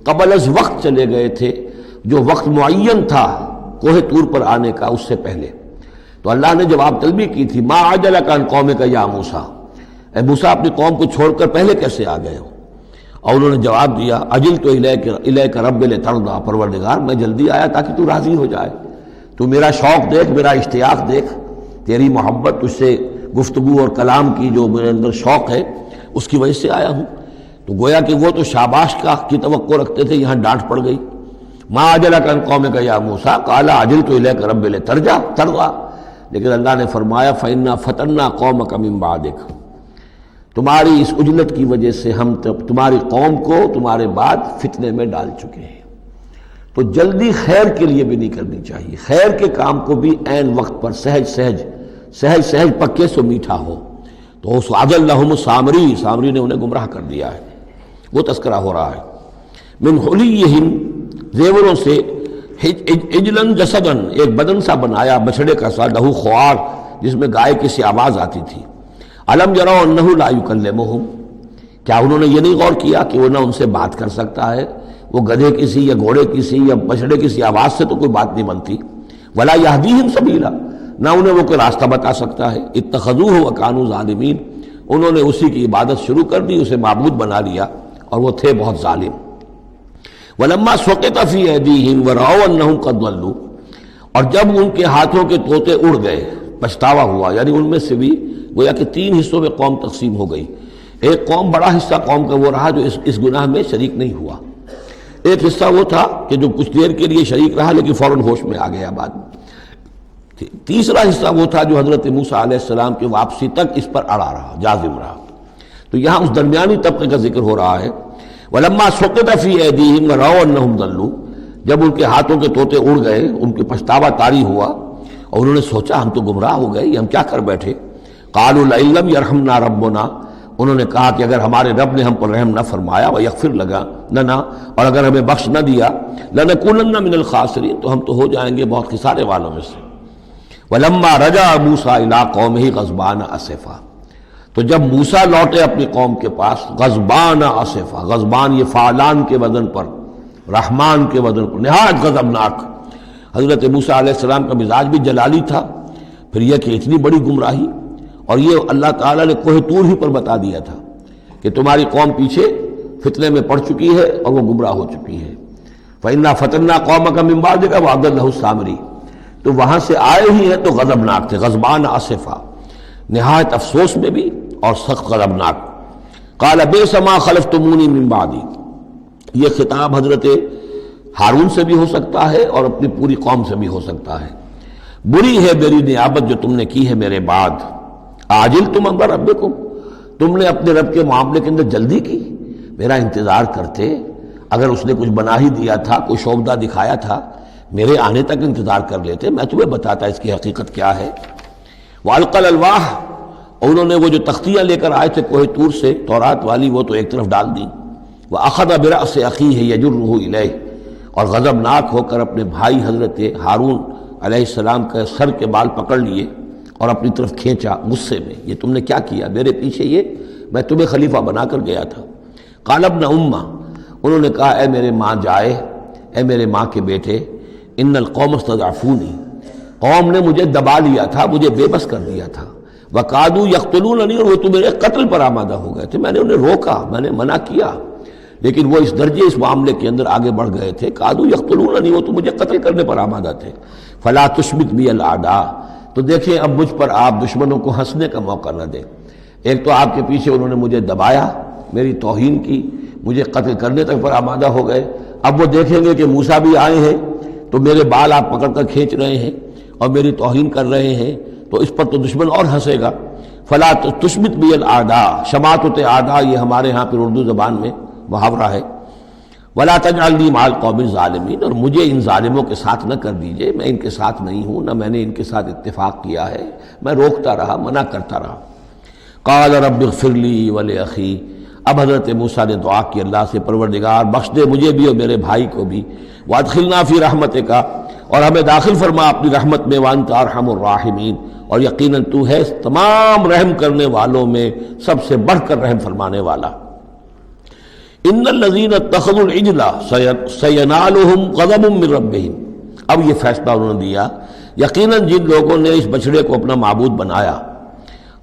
قبل از وقت چلے گئے تھے، جو وقت معین تھا کوہ طور پر آنے کا اس سے پہلے۔ تو اللہ نے جواب طلبی کی تھی، ما عجلک عن قومک یا موسیٰ، اے موسیٰ اپنی قوم کو چھوڑ کر پہلے کیسے آ گئے ہو؟ اور انہوں نے جواب دیا، اجلت الیک رب لترضی، پروردگار میں جلدی آیا تاکہ تو راضی ہو جائے، تو میرا شوق دیکھ، میرا اشتیاق دیکھ، تیری محبت، تجھ سے گفتگو اور کلام کی جو میرے اندر شوق ہے اس کی وجہ سے آیا ہوں۔ تو گویا کہ وہ تو شاباش کی توقع رکھتے تھے، یہاں ڈانٹ پڑ گئی، ما عجلک عن قومک یا موسیٰ قال عجلت الیک رب لترضی، لیکن اللہ نے فرمایا فإنا فتنا قومک من بعدک، تمہاری اس عجلت کی وجہ سے ہم تمہاری قوم کو تمہارے بعد فتنے میں ڈال چکے ہیں۔ تو جلدی خیر کے لیے بھی نہیں کرنی چاہیے، خیر کے کام کو بھی عین وقت پر سہج پکے سو میٹھا ہو۔ تو اس اضل لہم سامری نے انہیں گمراہ کر دیا ہے، وہ تذکرہ ہو رہا ہے۔ من حلیہم، زیوروں سے، عجلاً جسداً، ایک بدن سا بنایا بچھڑے کا سا، لہو خوار، جس میں گائے کی سی آواز آتی تھی۔ الم یروا انہ لا یکلمہم، کیا انہوں نے یہ نہیں غور کیا کہ وہ نہ ان سے بات کر سکتا ہے، وہ گدھے کسی یا گھوڑے کسی یا بچھڑے کسی آواز سے تو کوئی بات نہیں بنتی، ولا یہدیہم سبیلا، نہ انہیں وہ کوئی راستہ بتا سکتا ہے۔ اتخذوہ وکانوا ظالمین، انہوں نے اسی کی عبادت شروع کر دی، اسے معبود بنا لیا، اور وہ تھے بہت ظالم۔ ولما سقط فی ایدیہم ورأوا انہم قد ضلوا، اور جب ان کے ہاتھوں کے طوطے اڑ گئے، پچھتاوا ہوا، یعنی ان میں سے بھی گویا کہ 3 حصوں میں قوم تقسیم ہو گئی۔ ایک قوم، بڑا حصہ قوم کا وہ رہا جو اس گناہ میں شریک نہیں ہوا، ایک حصہ وہ تھا کہ جو کچھ دیر کے لیے شریک رہا لیکن فوراً ہوش میں آ گیا بعد میں، تیسرا حصہ وہ تھا جو حضرت موسیٰ علیہ السلام کی واپسی تک اس پر اڑا رہا، جازم رہا۔ تو یہاں اس درمیانی طبقے کا ذکر ہو رہا ہے، وَلَمَّا سُقِطَ فِي أَيْدِيهِمْ وَرَأَوْا أَنَّهُمْ ضَلُّوا، جب ان کے ہاتھوں کے طوطے اڑ گئے، ان کے پچھتاوا طاری ہوا، اور انہوں نے سوچا ہم تو گمراہ ہو گئے، یہ ہم کیا کر بیٹھے۔ قَالُوا لَئِن لَّمْ يَرْحَمْنَا رَبُّنَا، انہوں نے کہا کہ اگر ہمارے رب نے ہم پر رحم نہ فرمایا، وَيَغْفِرْ لَنَا، اور اگر ہمیں بخش نہ دیا، لَنَكُونَنَّ مِنَ الْخَاسِرِينَ، تو ہم تو ہو جائیں گے بہت خسارے والوں میں سے۔ وَلَمَّا رَجَعَ مُوسَىٰ إِلَىٰ قَوْمِهِ غَضْبَانَ أَسِفًا، تو جب موسیٰ لوٹے اپنی قوم کے پاس، غضبان آصفا، غضبان یہ فعلان کے وزن پر، رحمان کے وزن پر، نہایت غضبناک۔ حضرت موسیٰ علیہ السلام کا مزاج بھی جلالی تھا، پھر یہ کہ اتنی بڑی گمراہی، اور یہ اللہ تعالیٰ نے کوہ طور ہی پر بتا دیا تھا کہ تمہاری قوم پیچھے فتنے میں پڑ چکی ہے اور وہ گمراہ ہو چکی ہے۔ فَإِنَّا فَتَنَّا قَوْمَكَ مِن بَعْدِكَ وَأَضَلَّهُ السَّامِرِي، تو وہاں سے آئے ہی ہیں تو غضبناک تھے، غضبان آصفا، نہایت افسوس میں بھی اور سخت غضبناک۔ قال بئس ما خلفتمونی من بعدی، یہ خطاب حضرت ہارون سے بھی ہو سکتا ہے اور اپنی پوری قوم سے بھی ہو سکتا ہے۔ بری ہے میری نیابت جو تم نے کی ہے میرے بعد، عاجلتم امر ربکم، تم نے اپنے رب کے معاملے کے اندر جلدی کی، میرا انتظار کرتے، اگر اس نے کچھ بنا ہی دیا تھا، کوئی شوبدہ دکھایا تھا میرے آنے تک انتظار کر لیتے، میں تمہیں بتاتا اس کی حقیقت کیا ہے۔ وَأَلْقَى الْأَلْوَاحَ، اور انہوں نے وہ جو تختیاں لے کر آئے تھے کوہ طور سے تورات والی، وہ تو ایک طرف ڈال دی۔ وَأَخَذَ بِرَأْسِ أَخِيهِ يَجُرُّهُ إِلَيْهِ، اور غضب ناک ہو کر اپنے بھائی حضرت ہارون علیہ السلام کا سر کے بال پکڑ لیے اور اپنی طرف کھینچا غصے میں، یہ تم نے کیا کیا میرے پیچھے؟ یہ میں تمہیں خلیفہ بنا کر گیا تھا۔ قال ابن امہ، انہوں نے کہا اے میرے ماں جائے، اے میرے ماں کے بیٹے، ان القوم استضعفونی، قوم نے مجھے دبا لیا تھا، مجھے بے بس کر دیا تھا۔ وقادوا یقتلوننی، اور وہ تو میرے قتل پر آمادہ ہو گئے تھے، میں نے انہیں روکا، میں نے منع کیا، لیکن وہ اس درجے اس معاملے کے اندر آگے بڑھ گئے تھے، قادوا یقتلوننی، وہ تو مجھے قتل کرنے پر آمادہ تھے۔ فلا تشمت بی الاعداء، تو دیکھیں اب مجھ پر آپ دشمنوں کو ہنسنے کا موقع نہ دیں۔ ایک تو آپ کے پیچھے انہوں نے مجھے دبایا، میری توہین کی، مجھے قتل کرنے تک پر آمادہ ہو گئے، اب وہ دیکھیں گے کہ موسیٰ بھی آئے ہیں تو میرے بال آپ پکڑ کر کھینچ رہے ہیں اور میری توہین کر رہے ہیں، تو اس پر تو دشمن اور ہنسے گا۔ فلا تشمت بی الاعداء، شماتت اعداء یہ ہمارے ہاں پھر اردو زبان میں محاورہ ہے۔ ولا تجعلنی مع القوم الظالمین، اور مجھے ان ظالموں کے ساتھ نہ کر دیجئے، میں ان کے ساتھ نہیں ہوں، نہ میں نے ان کے ساتھ اتفاق کیا ہے، میں روکتا رہا، منع کرتا رہا۔ قال رب اغفر لی ولأخی، اب حضرت موسیٰ نے دعا کی اللہ سے، پروردگار بخش دے مجھے بھی اور میرے بھائی کو بھی، وادخلنا فی رحمتک، اور ہمیں داخل فرما اپنی رحمت میں، وانت ارحم الراحمین، اور یقیناً تو ہے تمام رحم کرنے والوں میں سب سے بڑھ کر رحم فرمانے والا۔ ان الذین اتخذوا العجل سینالہم غضب من ربہم، اب یہ فیصلہ انہوں نے دیا، یقیناً جن لوگوں نے اس بچڑے کو اپنا معبود بنایا،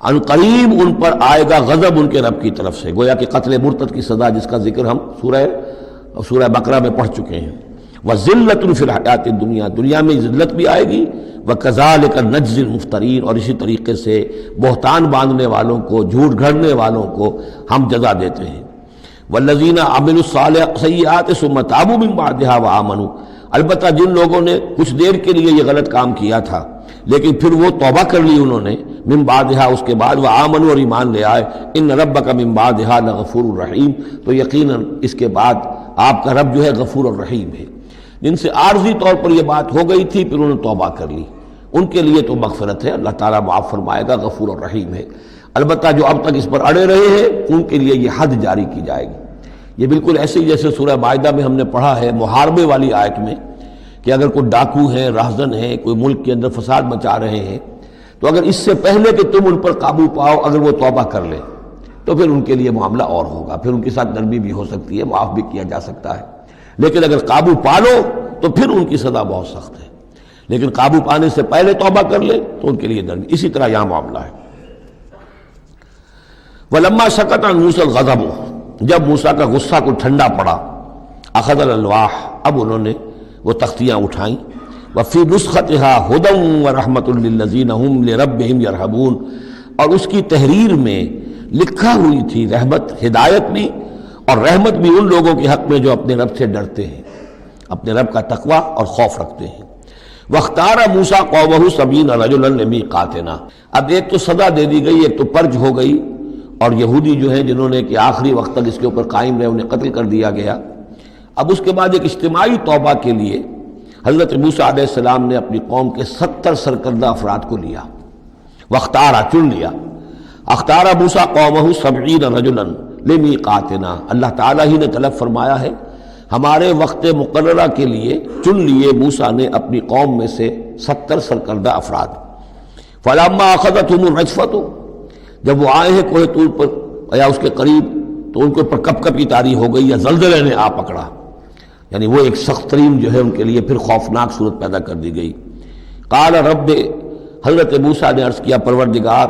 ان قریب ان پر آئے گا غضب ان کے رب کی طرف سے، گویا کہ قتل مرتد کی سزا جس کا ذکر ہم سورہ بقرہ میں پڑھ چکے ہیں۔ وذلۃ فی الحیات الدنیا، دنیا میں ذلت بھی آئے گی، وکذالک نجزی المفترین، اور اسی طریقے سے بہتان باندھنے والوں کو، جھوٹ گھڑنے والوں کو ہم جزا دیتے ہیں۔ والذین عملوا السیئات ثم تابوا من بعدها وآمنوا، البتہ جن لوگوں نے کچھ دیر کے لیے یہ غلط کام کیا تھا لیکن پھر وہ توبہ کر لی انہوں نے، من بعدها اس کے بعد، وآمنوا اور ایمان لے آئے، ان ربک من بعدها لغفور الرحیم، تو یقیناً اس کے بعد آپ کا رب جو ہے غفور الرحیم ہے۔ جن سے عارضی طور پر یہ بات ہو گئی تھی پھر انہوں نے توبہ کر لی، ان کے لیے تو مغفرت ہے، اللہ تعالیٰ معاف فرمائے گا، غفور الرحیم ہے۔ البتہ جو اب تک اس پر اڑے رہے ہیں ان کے لیے یہ حد جاری کی جائے گی۔ یہ بالکل ایسے ہی جیسے سورہ مائدہ میں ہم نے پڑھا ہے محاربے والی آیت میں، کہ اگر کوئی ڈاکو ہیں، راہزن ہیں، کوئی ملک کے اندر فساد مچا رہے ہیں، تو اگر اس سے پہلے کہ تم ان پر قابو پاؤ اگر وہ توبہ کر لیں تو پھر ان کے لیے معاملہ اور ہوگا، پھر ان کے ساتھ نرمی بھی ہو سکتی ہے، معاف بھی کیا جا سکتا ہے، لیکن اگر قابو پا لو تو پھر ان کی سزا بہت سخت ہے، لیکن قابو پانے سے پہلے توبہ کر لیں تو ان کے لیے نرمی۔ اسی طرح یہاں معاملہ ہے۔ وَلَمَّا سَكَتَ عَنْ مُوسَى الْغَضَبُ، جب موسیٰ کا غصہ کو ٹھنڈا پڑا، أَخَذَ الْأَلْوَاحَ، اب انہوں نے وہ تختیاں اٹھائیں، وَفِي نُسْخَتِهَا هُدًى وَرَحْمَةٌ لِّلَّذِينَ هُمْ لِرَبِّهِمْ يَرْهَبُونَ، اور اس کی تحریر میں لکھا ہوئی تھی رحمت، ہدایت بھی اور رحمت بھی ان لوگوں کے حق میں جو اپنے رب سے ڈرتے ہیں، اپنے رب کا تقوی اور خوف رکھتے ہیں۔ وَاخْتَارَ مُوسَىٰ قَوْمَهُ 70 رَجُلًا لِّمِيقَاتِنَا، اب ایک تو سزا دے دی گئی، ایک تو پرج ہو گئی، اور یہودی جو ہیں جنہوں نے کہ آخری وقت تک اس کے اوپر قائم رہے انہیں قتل کر دیا گیا۔ اب اس کے بعد ایک اجتماعی توبہ کے لیے حضرت موسیٰ علیہ السلام نے اپنی قوم کے 70 سرکردہ افراد کو لیا، واختارا چن لیا، اختارا موسیٰ قومہ 70 رجلا لمیقاتنا، اللہ تعالیٰ ہی نے طلب فرمایا ہے ہمارے وقت مقررہ کے لیے چن لیے موسیٰ نے اپنی قوم میں سے 70 سرکردہ افراد۔ فلما اخذتهم الرجفۃ، جب وہ آئے ہیں کوہ طور پر یا اس کے قریب تو ان کے اوپر کپ کپی طاری ہو گئی یا زلزلے نے آ پکڑا، یعنی وہ ایک سخت ترین جو ہے ان کے لیے پھر خوفناک صورت پیدا کر دی گئی۔ قال رب، حضرت موسیٰ نے عرض کیا پروردگار،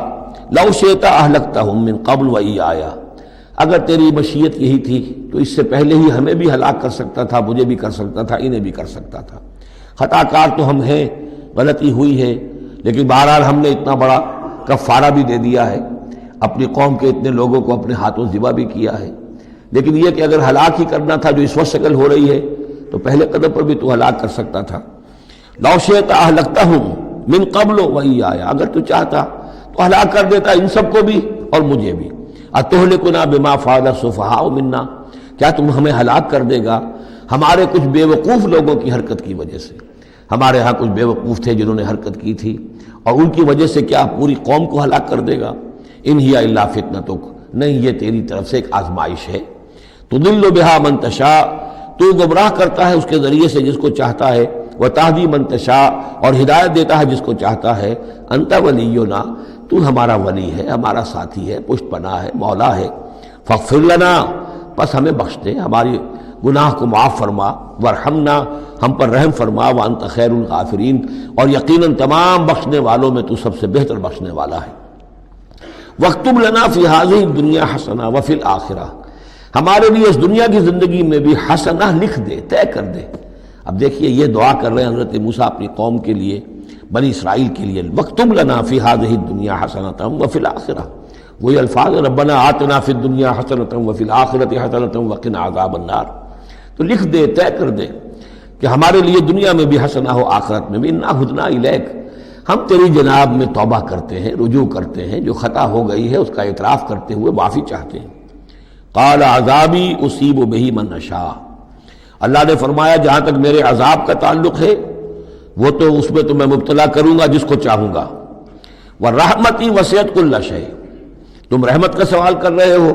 لو شئت اہلکتہم من قبل وایایا، اگر تیری مشیت یہی تھی تو اس سے پہلے ہی ہمیں بھی ہلاک کر سکتا تھا، مجھے بھی کر سکتا تھا، انہیں بھی کر سکتا تھا۔ خطا کار تو ہم ہیں، غلطی ہوئی ہے، لیکن بہرحال ہم نے اتنا بڑا کفارہ بھی دے دیا ہے، اپنی قوم کے اتنے لوگوں کو اپنے ہاتھوں ذبح بھی کیا ہے، لیکن یہ کہ اگر ہلاک ہی کرنا تھا جو اس وقت شکل ہو رہی ہے تو پہلے قدم پر بھی تو ہلاک کر سکتا تھا۔ لو شئت اہلکتہم من قبل وایایا، اگر تو چاہتا تو ہلاک کر دیتا ان سب کو بھی اور مجھے بھی۔ اتہلکنا بما فعل السفہاء منا، کیا تم ہمیں ہلاک کر دے گا ہمارے کچھ بے وقوف لوگوں کی حرکت کی وجہ سے؟ ہمارے ہاں کچھ بیوقوف تھے جنہوں نے حرکت کی تھی، اور ان کی وجہ سے کیا پوری قوم کو ہلاک کر دے گا؟ ان ہی الا فتنتک، نہیں یہ تیری طرف سے ایک آزمائش ہے۔ تضل بہا من تشاء، تو گمراہ کرتا ہے اس کے ذریعے سے جس کو چاہتا ہے، وتہدی من تشاء، اور ہدایت دیتا ہے جس کو چاہتا ہے۔ انت ولینا، تو ہمارا ولی ہے، ہمارا ساتھی ہے، پشت پناہ ہے، مولا ہے۔ فاغفر لنا، پس ہمیں بخش دے، ہماری گناہ کو معاف فرما، ورحمنا، ہم پر رحم فرما، وانت خیر الغافرین، اور یقیناً تمام بخشنے والوں میں تو سب سے بہتر بخشنے والا ہے۔ واکتب لنا فی ہذہ الدنیا حسنہ وفی الآخرہ، ہمارے لیے اس دنیا کی زندگی میں بھی حسنہ لکھ دے، طے کر دے۔ اب دیکھیے یہ دعا کر رہے ہیں حضرت موسیٰ اپنی قوم کے لیے، بنی اسرائیل کے لیے، واکتب لنا فی ہذہ الدنیا حسنۃ وفی الآخرہ، وہی الفاظ ربنا آتنا فی الدنیا حسنۃ وفی الآخرۃ حسنۃ وقنا عذاب النار۔ تو لکھ دے، طے کر دے کہ ہمارے لیے دنیا میں بھی حسنہ ہو، آخرت میں بھی۔ انا ہدنا الیک، ہم تیری جناب میں توبہ کرتے ہیں، رجوع کرتے ہیں، جو خطا ہو گئی ہے اس کا اعتراف کرتے ہوئے معافی چاہتے ہیں۔ قال عذابی اصیب بہ من اشاء، اللہ نے فرمایا جہاں تک میرے عذاب کا تعلق ہے وہ تو اس میں تو میں مبتلا کروں گا جس کو چاہوں گا۔ ورحمتی وسعت کل شیء، تم رحمت کا سوال کر رہے ہو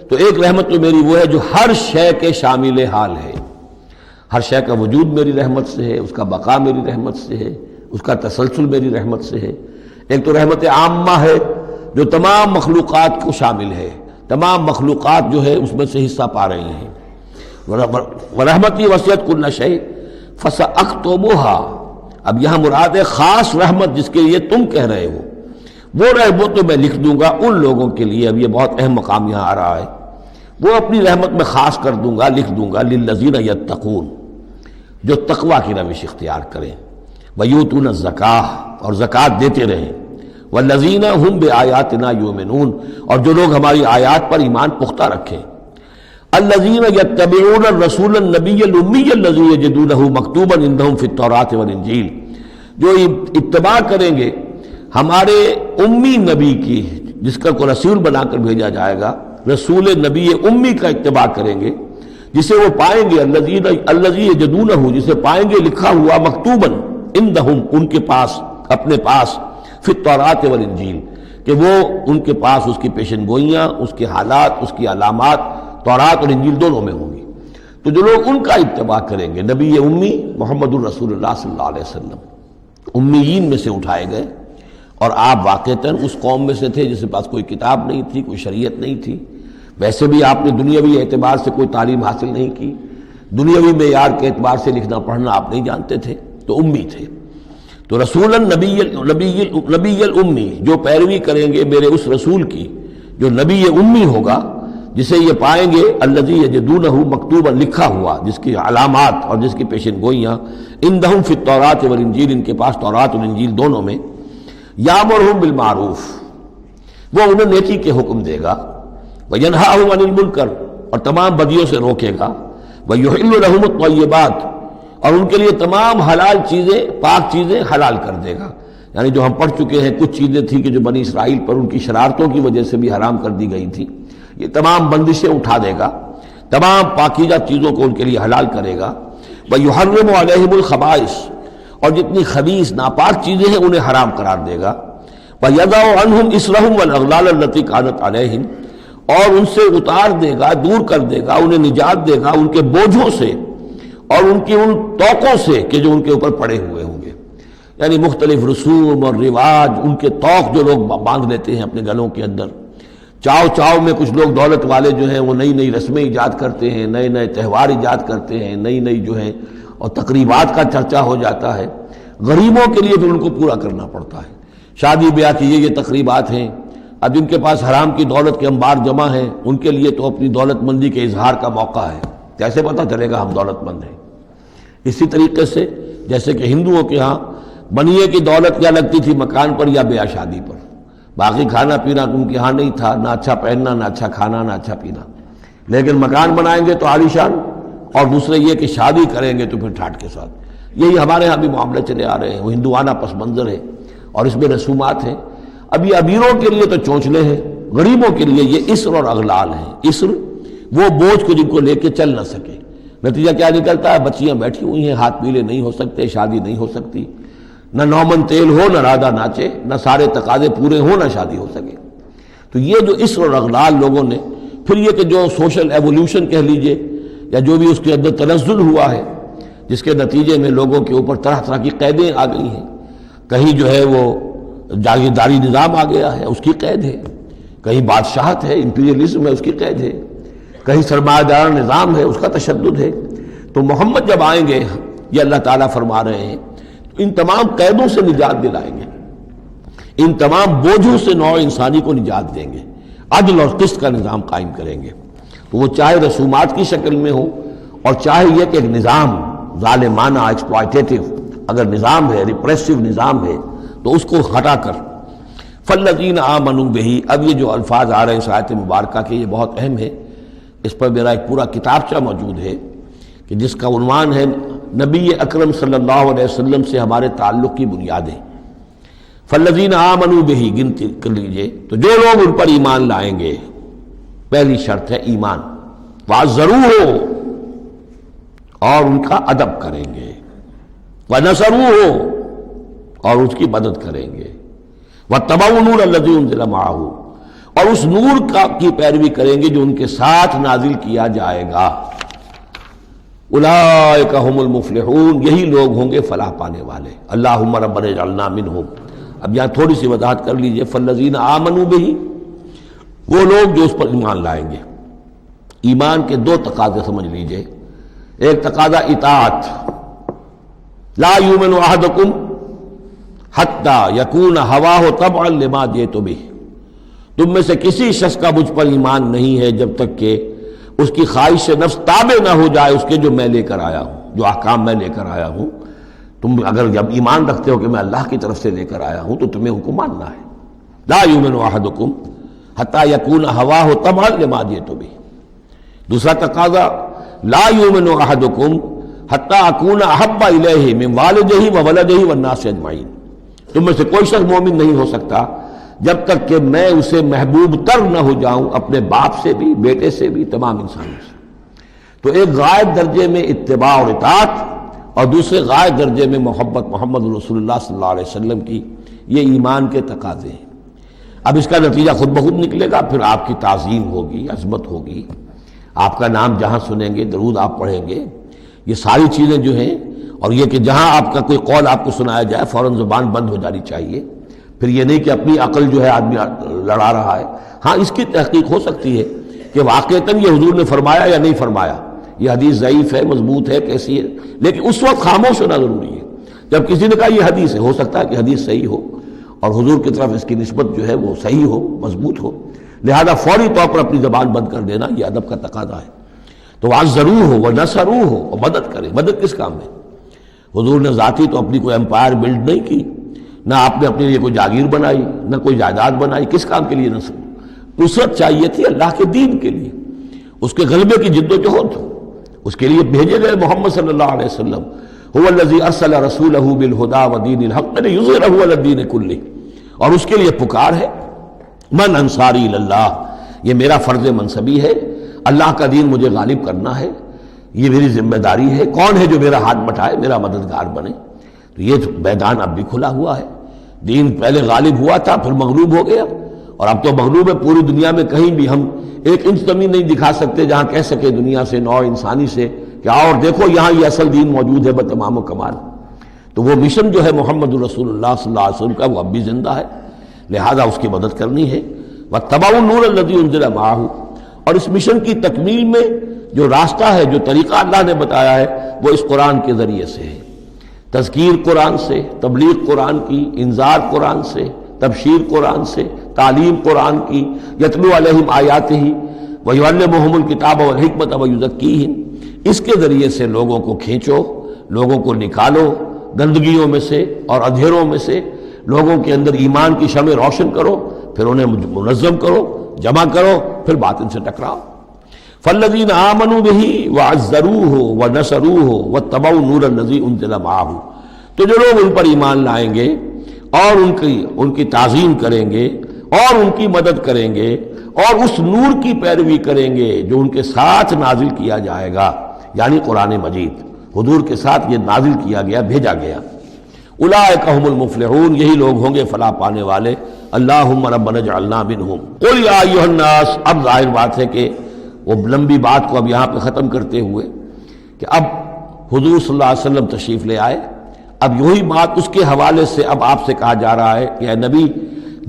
تو ایک رحمت تو میری وہ ہے جو ہر شے کے شامل حال ہے، ہر شے کا وجود میری رحمت سے ہے، اس کا بقا میری رحمت سے ہے، اس کا تسلسل میری رحمت سے ہے۔ ایک تو رحمت عامہ ہے جو تمام مخلوقات کو شامل ہے، تمام مخلوقات جو ہے اس میں سے حصہ پا رہی ہیں۔ ورحمتی وسعت کل شیء فساکتبھا، اب یہاں مراد ہے خاص رحمت جس کے لیے تم کہہ رہے ہو، وہ رحمت تو میں لکھ دوں گا ان لوگوں کے لیے۔ اب یہ بہت اہم مقام یہاں آ رہا ہے، وہ اپنی رحمت میں خاص کر دوں گا، لکھ دوں گا، للذین یتقون، جو تقوی کی روش اختیار کریں، ویؤتون الزکاۃ، اور زکوٰۃ دیتے رہیں، والذین ہم بآیاتنا یؤمنون، اور جو لوگ ہماری آیات پر ایمان پختہ رکھیں۔ الذین یتبعون الرسول النبی الامی الذی یجدونہ مکتوبا عندہم فی التوراۃ والانجیل، جو اتباع کریں گے ہمارے امی نبی کی، جس کا کو رسول بنا کر بھیجا جائے گا، رسول نبی امی کا اتباع کریں گے، جسے وہ پائیں گے، الذی یجدونہ، جسے پائیں گے لکھا ہوا، مکتوباً عندہم، ان کے پاس، اپنے پاس، فی التوراۃ والانجیل، کہ وہ ان کے پاس اس کی پیشن گوئیاں، اس کے حالات، اس کی علامات تورات اور انجیل دونوں میں ہوں گی۔ تو جو لوگ ان کا اتباع کریں گے، نبی امی محمد الرسول اللہ صلی اللہ علیہ وسلم امیین میں سے اٹھائے گئے، اور آپ واقعتاً اس قوم میں سے تھے جس کے پاس کوئی کتاب نہیں تھی، کوئی شریعت نہیں تھی، ویسے بھی آپ نے دنیاوی اعتبار سے کوئی تعلیم حاصل نہیں کی، دنیاوی معیار کے اعتبار سے لکھنا پڑھنا آپ نہیں جانتے تھے، تو امی تھے۔ تو رسول نبی الامی، جو پیروی کریں گے میرے اس رسول کی جو نبی امی ہوگا، جسے یہ پائیں گے الذی یجدونہ مکتوبا، لکھا ہوا، جس کی علامات اور جس کی پیشن گوئیاں، عندہم فی التوراۃ والانجیل، ان کے پاس تورات اور انجیل دونوں میں، یامرہم بالمعروف، وہ انہیں نیکی کے حکم دے گا، وینہاہم عن المنکر، اور تمام بدیوں سے روکے گا، ویحل لہم الطیبات، اور ان کے لیے تمام حلال چیزیں، پاک چیزیں حلال کر دے گا۔ یعنی جو ہم پڑھ چکے ہیں کچھ چیزیں تھیں کہ جو بنی اسرائیل پر ان کی شرارتوں کی وجہ سے بھی حرام کر دی گئی تھی، یہ تمام بندشیں اٹھا دے گا، تمام پاکیزہ چیزوں کو ان کے لیے حلال کرے گا۔ وَيُحَرِّمُ عَلَيْهِمُ الْخَبَائِثَ، اور جتنی خبیث ناپاک چیزیں ہیں انہیں حرام قرار دے گا۔ وَيَضَعُ عَنْهُمْ إِصْرَهُمْ وَالْأَغْلَالَ الَّتِي كَانَتْ عَلَيْهِمْ، اور ان سے اتار دے گا، دور کر دے گا، انہیں نجات دے گا ان کے بوجھوں سے اور ان کی ان توقوں سے کہ جو ان کے اوپر پڑے ہوئے ہوں گے۔ یعنی مختلف رسوم اور رواج، ان کے توق جو لوگ باندھ لیتے ہیں اپنے گلوں کے اندر، چاؤ چاؤ میں کچھ لوگ دولت والے جو ہیں وہ نئی نئی رسمیں ایجاد کرتے ہیں، نئے نئے تہوار ایجاد کرتے ہیں، نئی نئی جو ہیں اور تقریبات کا چرچا ہو جاتا ہے۔ غریبوں کے لیے پھر ان کو پورا کرنا پڑتا ہے، شادی بیاہ کی یہ تقریبات ہیں۔ اب جن کے پاس حرام کی دولت کے انبار جمع ہیں، ان کے لیے تو اپنی دولت مندی کے اظہار کا موقع ہے، کیسے پتہ چلے گا ہم دولت مند ہیں؟ اسی طریقے سے جیسے کہ ہندوؤں کے ہاں بنیے کی دولت کیا لگتی تھی مکان پر یا بیاہ شادی پر، باقی کھانا پینا ان کے ہاں نہیں تھا، نہ اچھا پہننا، نہ اچھا کھانا، نہ اچھا پینا، لیکن مکان بنائیں گے تو عالیشان، اور دوسرے یہ کہ شادی کریں گے تو پھر ٹھاٹ کے ساتھ۔ یہی ہمارے ہاں بھی معاملے چلے آ رہے ہیں، وہ ہندوانہ پس منظر ہے اور اس میں رسومات ہیں۔ اب یہ امیروں کے لیے تو چونچلے ہیں، غریبوں کے لیے یہ اسر اور اغلال ہیں۔ اسر وہ بوجھ کو جن کو لے کے چل نہ سکے، نتیجہ کیا نکلتا ہے؟ بچیاں بیٹھی ہوئی ہیں، ہاتھ پیلے نہیں ہو سکتے، شادی نہیں ہو سکتی، نہ نومن تیل ہو، نہ رادہ ناچے، نہ سارے تقاضے پورے ہوں، نہ شادی ہو سکے۔ تو یہ جو اسر اور اغلال لوگوں نے، پھر یہ کہ جو سوشل ایولیوشن کہہ لیجئے یا جو بھی اس کے اندر تنزل ہوا ہے، جس کے نتیجے میں لوگوں کے اوپر طرح طرح کی قیدیں آ گئی ہیں، کہیں جو ہے وہ جاگیرداری نظام آ گیا ہے، اس کی قید ہے، کہیں بادشاہت ہے، امپیریلزم ہے، اس کی قید ہے، کہیں سرمایہ دار نظام ہے، اس کا تشدد ہے۔ تو محمد جب آئیں گے، یہ اللہ تعالیٰ فرما رہے ہیں، تو ان تمام قیدوں سے نجات دلائیں گے، ان تمام بوجھوں سے نوع انسانی کو نجات دیں گے، عدل اور قسط کا نظام قائم کریں گے۔ تو وہ چاہے رسومات کی شکل میں ہو، اور چاہے یہ کہ ایک نظام ظالمانہ ایکسپلائٹیٹو اگر نظام ہے، ریپریسو نظام ہے، تو اس کو ہٹا کر فالذین آمنوا بہ۔ اب یہ جو الفاظ آ رہے ہیں اس آیت مبارکہ کے، یہ بہت اہم ہے، اس پر میرا ایک پورا کتابچہ موجود ہے کہ جس کا عنوان ہے نبی اکرم صلی اللہ علیہ وسلم سے ہمارے تعلق کی بنیادیں۔ فالذین آمنوا بہ، گنتی کر لیجئے، تو جو لوگ ان پر ایمان لائیں گے، پہلی شرط ہے ایمان، وعزروہ، اور ان کا ادب کریں گے، ونصروہ، اور اس کی مدد کریں گے، واتبعوا النور الذی انزل معہ، اور اس نور کی پیروی کریں گے جو ان کے ساتھ نازل کیا جائے گا۔ اولئک ھم المفلحون، یہی لوگ ہوں گے فلاح پانے والے۔ اللہم ربنا اجعلنا منہم۔ اب یہاں تھوڑی سی وضاحت کر لیجئے، فالذین آمنوا بہ، وہ لوگ جو اس پر ایمان لائیں گے۔ ایمان کے دو تقاضے سمجھ لیجئے، ایک تقاضا اطاعت، لا یؤمن احدکم حتی یکون ہواہ طبعا لما جئت بہ، تم میں سے کسی شخص کا مجھ پر ایمان نہیں ہے جب تک کہ اس کی خواہش نفس تابع نہ ہو جائے اس کے جو میں لے کر آیا ہوں، جو احکام میں لے کر آیا ہوں۔ تم اگر جب ایمان رکھتے ہو کہ میں اللہ کی طرف سے لے کر آیا ہوں تو تمہیں حکم ماننا ہے۔ لا یؤمن احدکم حتی یکون ہواہ طبعا لما جئت بہ۔ دوسرا تقاضا، لا یؤمن احدکم حتی اکون احب الیہ من والدہ وولدہ والناس اجمعین، تم میں سے کوئی شخص مومن نہیں ہو سکتا جب تک کہ میں اسے محبوب تر نہ ہو جاؤں، اپنے باپ سے بھی، بیٹے سے بھی، تمام انسانوں سے۔ تو ایک غائب درجے میں اتباع اور اطاعت، اور دوسرے غائب درجے میں محبت محمد رسول اللہ صلی اللہ علیہ وسلم کی، یہ ایمان کے تقاضے ہیں۔ اب اس کا نتیجہ خود بخود نکلے گا، پھر آپ کی تعظیم ہوگی، عظمت ہوگی، آپ کا نام جہاں سنیں گے درود آپ پڑھیں گے، یہ ساری چیزیں جو ہیں، اور یہ کہ جہاں آپ کا کوئی قول آپ کو سنایا جائے فوراً زبان بند ہو جانی چاہیے۔ پھر یہ نہیں کہ اپنی عقل جو ہے آدمی لڑا رہا ہے، ہاں اس کی تحقیق ہو سکتی ہے کہ واقعتاً یہ حضور نے فرمایا یا نہیں فرمایا، یہ حدیث ضعیف ہے، مضبوط ہے، کیسی ہے، لیکن اس وقت خاموش ہونا ضروری ہے۔ جب کسی نے کہا یہ حدیث ہے، ہو سکتا ہے کہ حدیث صحیح ہو اور حضور کی طرف اس کی نسبت جو ہے وہ صحیح ہو، مضبوط ہو، لہذا فوری طور پر اپنی زبان بند کر دینا یہ ادب کا تقاضا ہے۔ تو عزروہ ہو ونصروہ ہو، اور مدد کرے۔ مدد کس کام میں؟ حضور نے ذاتی تو اپنی کوئی امپائر بلڈ نہیں کی، نہ آپ نے اپنے لیے کوئی جاگیر بنائی، نہ کوئی جائیداد بنائی، کس کام کے لیے؟ نصرت چاہیے تھی اللہ کے دین کے لیے، اس کے غلبے کی جد و جہد، اس کے لیے بھیجے گئے محمد صلی اللہ علیہ وسلم، هو الذی ارسل رسولہ بالہدی ودین الحق لیظہرہ علی الدین کلہ، اور اس کے لیے پکار ہے من انصاری اللہ، یہ میرا فرض منصبی ہے، اللہ کا دین مجھے غالب کرنا ہے، یہ میری ذمہ داری ہے۔ کون ہے جو میرا ہاتھ بٹھائے، میرا مددگار بنے؟ تو یہ میدان اب بھی کھلا ہوا ہے۔ دین پہلے غالب ہوا تھا، پھر مغلوب ہو گیا، اور اب تو مغلوب ہے پوری دنیا میں، کہیں بھی ہم ایک انچ زمین نہیں دکھا سکتے جہاں کہہ سکے دنیا سے، نوع انسانی سے کہ آؤ اور دیکھو یہاں یہ اصل دین موجود ہے بتمام و کمال۔ تو وہ مشن جو ہے محمد رسول اللہ صلی اللہ علیہ وسلم کا، وہ اب بھی زندہ ہے، لہذا اس کی مدد کرنی ہے۔ واتبعوا النور الذی انزل معہ، اور اس مشن کی تکمیل میں جو راستہ ہے، جو طریقہ اللہ نے بتایا ہے، وہ اس قرآن کے ذریعے سے ہے۔ تذکیر قرآن سے، تبلیغ قرآن کی، انذار قرآن سے، تبشیر قرآن سے، تعلیم قرآن کی، یتلو علیہم آیاتہ ویعلمہم الکتاب والحکمۃ ویزکیہم، اس کے ذریعے سے لوگوں کو کھینچو، لوگوں کو نکالو گندگیوں میں سے اور اندھیروں میں سے، لوگوں کے اندر ایمان کی شمع روشن کرو، پھر انہیں منظم کرو، جمع کرو، پھر باطن سے ٹکراؤ۔ فالذین آمنوا بہ وعزروہ ونصروہ واتبعوا النور الذی انزل معہ، تو جو لوگ ان پر ایمان لائیں گے اور ان کی تعظیم کریں گے اور ان کی مدد کریں گے اور اس نور کی پیروی کریں گے جو ان کے ساتھ نازل کیا جائے گا، یعنی قرآن مجید حضور کے ساتھ یہ نازل کیا گیا، بھیجا گیا۔ اولئک هم المفلحون، یہی لوگ ہوں گے فلاح پانے والے۔ اللہم ربنا اجعلنا منہم۔ قل یا ایھا الناس، اب ظاہر بات ہے کہ وہ لمبی بات کو اب یہاں پہ ختم کرتے ہوئے کہ اب حضور صلی اللہ علیہ وسلم تشریف لے آئے، اب یہی بات اس کے حوالے سے اب آپ سے کہا جا رہا ہے کہ اے نبی،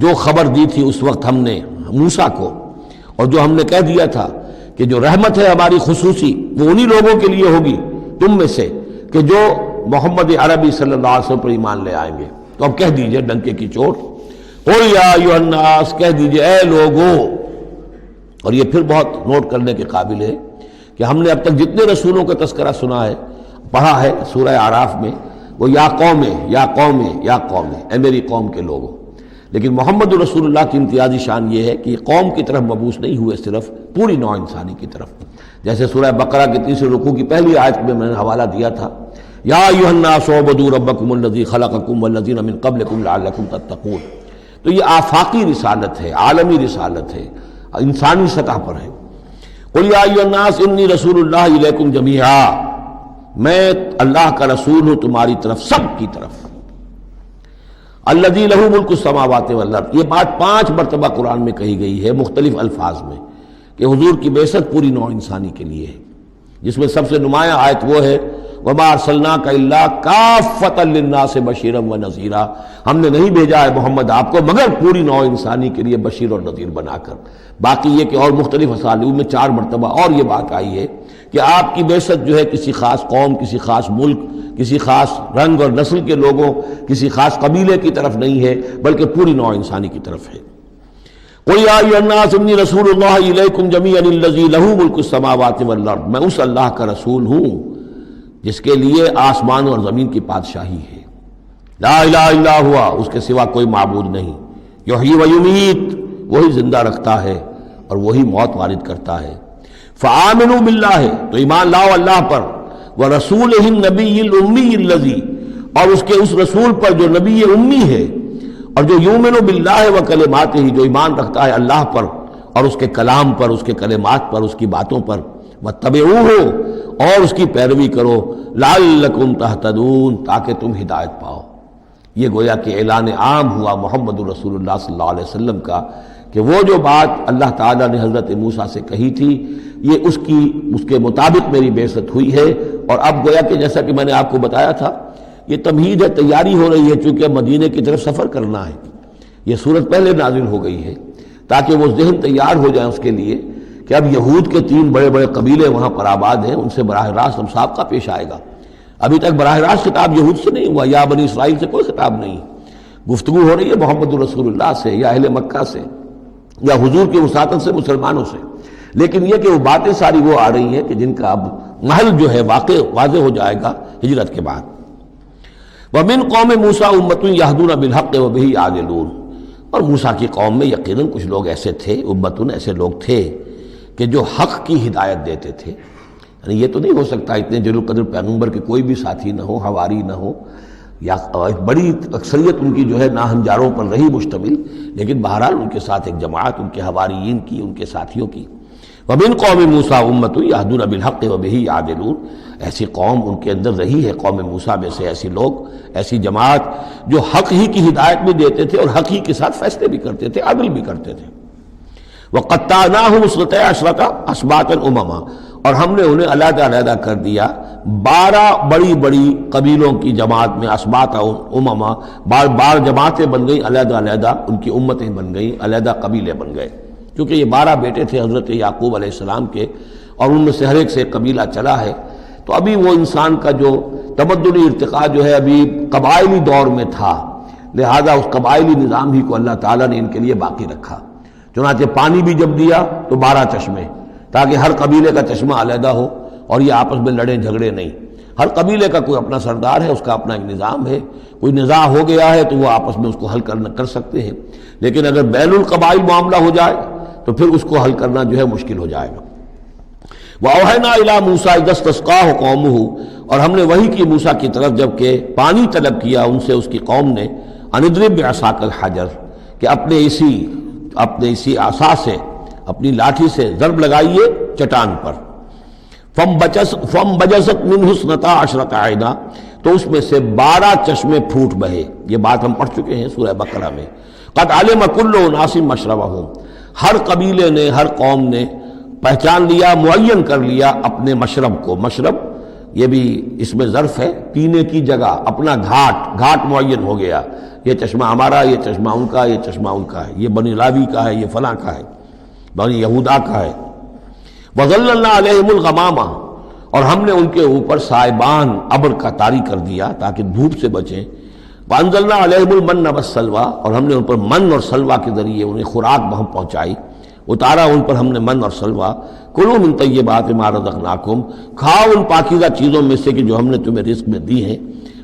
جو خبر دی تھی اس وقت ہم نے موسیٰ کو، اور جو ہم نے کہہ دیا تھا کہ جو رحمت ہے ہماری خصوصی وہ انہی لوگوں کے لیے ہوگی تم میں سے کہ جو محمد عربی صلی اللہ علیہ وسلم پر ایمان لے آئیں گے، تو اب کہہ دیجئے ڈنکے کی چوٹ، قل یا ایھا الناس، کہہ دیجئے اے لوگو۔ اور یہ پھر بہت نوٹ کرنے کے قابل ہے کہ ہم نے اب تک جتنے رسولوں کا تذکرہ سنا ہے، پڑھا ہے سورہ اعراف میں، وہ یا قوم یا قوم یا قوم، اے میری قوم کے لوگوں، لیکن محمد رسول اللہ کی امتیازی شان یہ ہے کہ یہ قوم کی طرف مبعوث نہیں ہوئے، صرف پوری نوع انسانی کی طرف۔ جیسے سورہ بقرہ کے تیسرے رکوع کی پہلی آیت میں نے حوالہ دیا تھا، یا ایھا الناس اعبدوا ربکم الذی خلقکم والذین من قبلکم لعلکم تتقون۔ تو یہ آفاقی رسالت ہے، عالمی رسالت ہے، انسانی سطح پر ہے۔ قل یا ایھا الناس انی رسول اللہ الیکم جمیعا، میں اللہ کا رسول ہوں تمہاری طرف، سب کی طرف۔ الذی لہ ملک السماوات والارض، یہ بات 5 مرتبہ قرآن میں کہی گئی ہے مختلف الفاظ میں کہ حضور کی بعثت پوری نوع انسانی کے لیے ہے، جس میں سب سے نمایاں آیت وہ ہے وما ارسلناک الا کافۃ للناس بشیرا ونذیرا، ہم نے نہیں بھیجا ہے محمد آپ کو مگر پوری نوع انسانی کے لیے بشیر اور نذیر بنا کر۔ باقی یہ کہ اور مختلف اسالیب میں 4 مرتبہ اور یہ بات آئی ہے کہ آپ کی بعثت جو ہے کسی خاص قوم، کسی خاص ملک، کسی خاص رنگ اور نسل کے لوگوں، کسی خاص قبیلے کی طرف نہیں ہے، بلکہ پوری نوع انسانی کی طرف ہے۔ قل یا ایھا الناس انی رسول اللہ الیکم جمیعا الذی لہ ملک السماوات والارض، میں اس اللہ کا رسول ہوں جس کے لیے آسمان اور زمین کی بادشاہی ہے۔ لا الہ الا ہوا، اس کے سوا کوئی معبود نہیں۔ یحیی و یمیت، وہی زندہ رکھتا ہے اور وہی موت وارد کرتا ہے۔ فآمنوا باللہ، تو ایمان لاؤ اللہ پر، ورسولہ النبی الامی الذی، اور اس کے اس رسول پر جو نبی امی ہے، اور جو یؤمن باللہ وکلماتہ، جو ایمان رکھتا ہے اللہ پر اور اس کے کلام پر، اس کے کلمات پر، اس کی باتوں پر، واتبعوہ، اور اس کی پیروی کرو، لعلکم تہتدون، تاکہ تم ہدایت پاؤ۔ یہ گویا کہ اعلان عام ہوا محمد رسول اللہ صلی اللہ علیہ وسلم کا کہ وہ جو بات اللہ تعالیٰ نے حضرت موسیٰ سے کہی تھی، یہ اس کے مطابق میری بعثت ہوئی ہے۔ اور اب گویا کہ جیسا کہ میں نے آپ کو بتایا تھا، یہ تمہید ہے، تیاری ہو رہی ہے، چونکہ مدینے کی طرف سفر کرنا ہے۔ یہ صورت پہلے نازل ہو گئی ہے تاکہ وہ ذہن تیار ہو جائے اس کے لیے کہ اب یہود کے 3 بڑے بڑے قبیلے وہاں پر آباد ہیں، ان سے براہ راست اب سابقہ پیش آئے گا۔ ابھی تک براہ راست خطاب یہود سے نہیں ہوا، یا بنی اسرائیل سے کوئی خطاب نہیں، گفتگو ہو رہی ہے محمد رسول اللہ سے یا اہل مکہ سے یا حضور کی وساطت سے مسلمانوں سے۔ لیکن یہ کہ وہ باتیں ساری وہ آ رہی ہیں کہ جن کا اب محل جو ہے واضح ہو جائے گا ہجرت کے بعد۔ وَمِن قوم موسیٰ أُمَّةٌ يَهْدُونَ بِالْحَقِّ وَبِهِ يَعْدِلُونَ، اور موسیٰ کی قوم میں یقیناً کچھ لوگ ایسے تھے، امتن ایسے لوگ تھے کہ جو حق کی ہدایت دیتے تھے۔ یعنی یہ تو نہیں ہو سکتا اتنے جلیل القدر پیغمبر کے کوئی بھی ساتھی نہ ہو، حواری نہ ہو، یا بڑی اکثریت ان کی جو ہے ناہنجاروں پر رہی مشتمل، لیکن بہرحال ان کے ساتھ ایک جماعت ان کے حواریین کی، ان کے ساتھیوں کی۔ وَمِن قوم موسیٰ أُمَّةٌ يَهْدُونَ بِالْحَقِّ وَبِهِ يَعْدِلُونَ، ایسی قوم ان کے اندر رہی ہے، قوم موسیٰ میں سے ایسی لوگ، ایسی جماعت جو حق ہی کی ہدایت بھی دیتے تھے اور حق ہی کے ساتھ فیصلے بھی کرتے تھے، عدل بھی کرتے تھے۔ وَقَطَّعْنَاهُمْ اثْنَتَيْ عَشْرَةَ أَسْبَاطًا أُمَمًا، اور ہم نے انہیں علیحدہ علیحدہ کر دیا 12 بڑی بڑی قبیلوں کی جماعت میں، اسباط امما، بار جماعتیں بن گئیں علیحدہ علیحدہ، ان کی امتیں بن گئیں، علیحدہ قبیلے بن گئے، کیونکہ یہ 12 بیٹے تھے حضرت یعقوب علیہ السلام کے، اور ان میں سے ہر ایک سے قبیلہ چلا ہے۔ تو ابھی وہ انسان کا جو تمدنی ارتقاء جو ہے ابھی قبائلی دور میں تھا، لہذا اس قبائلی نظام ہی کو اللہ تعالیٰ نے ان کے لیے باقی رکھا۔ چنانچہ پانی بھی جب دیا تو 12 چشمے، تاکہ ہر قبیلے کا چشمہ علیحدہ ہو اور یہ آپس میں لڑیں جھگڑے نہیں۔ ہر قبیلے کا کوئی اپنا سردار ہے، اس کا اپنا ایک نظام ہے، کوئی نزاع ہو گیا ہے تو وہ آپس میں اس کو حل کر سکتے ہیں، لیکن اگر بین القبائل معاملہ ہو جائے تو پھر اس کو حل کرنا جو ہے مشکل ہو جائے گا۔ وَأَوْحَيْنَا إِلَىٰ مُوسَىٰ إِذْ اسْتَسْقَاهُ قَوْمُهُ، اور ہم نے وحی کی موسیٰ کی طرف جب کہ پانی طلب کیا ان سے اس کی قوم نے، أَنِ اضْرِب بِعَصَاكَ الْحَجَرَ، کہ اپنے اسی عصا سے، اپنی لاٹھی سے ضرب لگائیے چٹان پر۔ فم بجست منہ اثنتا عشرۃ عینا، تو اس میں سے 12 چشمے پھوٹ بہے. یہ بات ہم پڑھ چکے ہیں سورہ بقرہ میں. قد علم کل اناس مشربہم، ہر قبیلے نے، ہر قوم نے پہچان لیا، معین کر لیا اپنے مشرب کو. مشرب یہ بھی اس میں ظرف ہے، پینے کی جگہ، اپنا گھاٹ معین ہو گیا. یہ چشمہ ہمارا، یہ چشمہ ان کا، یہ چشمہ ان کا ہے، یہ بنی لاوی کا ہے، یہ فلاں کا ہے، بنی یہودا کا ہے. وَظَلَّلْنَا عَلَيْهِمُ الْغَمَامَ، اور ہم نے ان کے اوپر سائبان ابر کا طاری کر دیا تاکہ دھوپ سے بچیں. وَأَنزَلْنَا عَلَيْهِمُ الْمَنَّ وَالسَّلْوَىٰ، اور ہم نے ان پر من اور سلوہ کے ذریعے انہیں خوراک بہم پہنچائی، اتارا ان پر ہم نے من اور سلوہ. کلوا من طیبات ما رزقناکم، کھاؤ ان پاکیزہ چیزوں میں سے کہ جو ہم نے تمہیں رزق میں دی ہیں.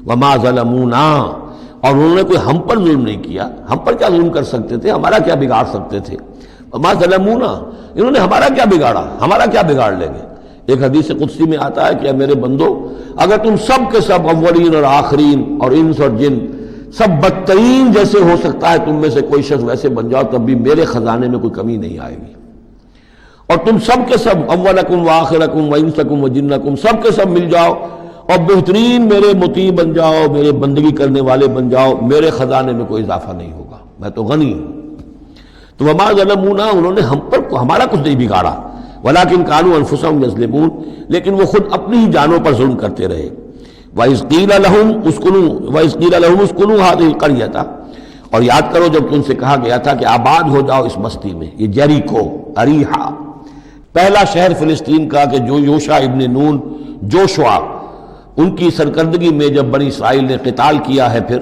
وما ظلمونا، اور انہوں نے کوئی ہم پر ظلم نہیں کیا. ہم پر کیا ظلم کر سکتے تھے؟ ہمارا کیا بگاڑ سکتے تھے؟ وما ظلمونا، انہوں نے ہمارا کیا بگاڑا، ہمارا کیا بگاڑ لیں گے. ایک حدیث قدسی میں آتا ہے کہ اے میرے بندو، اگر تم سب کے سب اولین اور آخرین اور انس اور جن سب بدترین جیسے ہو سکتا ہے تم میں سے کوئی شخص ویسے بن جاؤ، تب بھی میرے خزانے میں کوئی کمی نہیں آئے گی. اور تم سب کے سب اولکم و آخرکم و انسکم و جنکم سب کے سب مل جاؤ اور بہترین میرے مطیع بن جاؤ، میرے بندگی کرنے والے بن جاؤ، میرے خزانے میں کوئی اضافہ نہیں ہوگا، میں تو غنی ہوں. تو وما ظلمونا، انہوں نے ہم پر ہمارا کچھ نہیں بگاڑا. ولکن کانوا انفسهم یظلمون، لیکن وہ خود اپنی ہی جانوں پر ظلم کرتے رہے. وَإِذْ قِيلَ لَهُمُ اسْكُنُوا هَٰذِهِ الْقَرْيَةَ، اور یاد کرو جب ان سے کہا گیا تھا کہ آباد ہو جاؤ اس بستی میں. یہ جیریکو، اریحا، پہلا شہر فلسطین کا کہ جو یوشع ابن نون، جوشوا، ان کی سرکردگی میں جب بنی اسرائیل نے قتال کیا ہے پھر،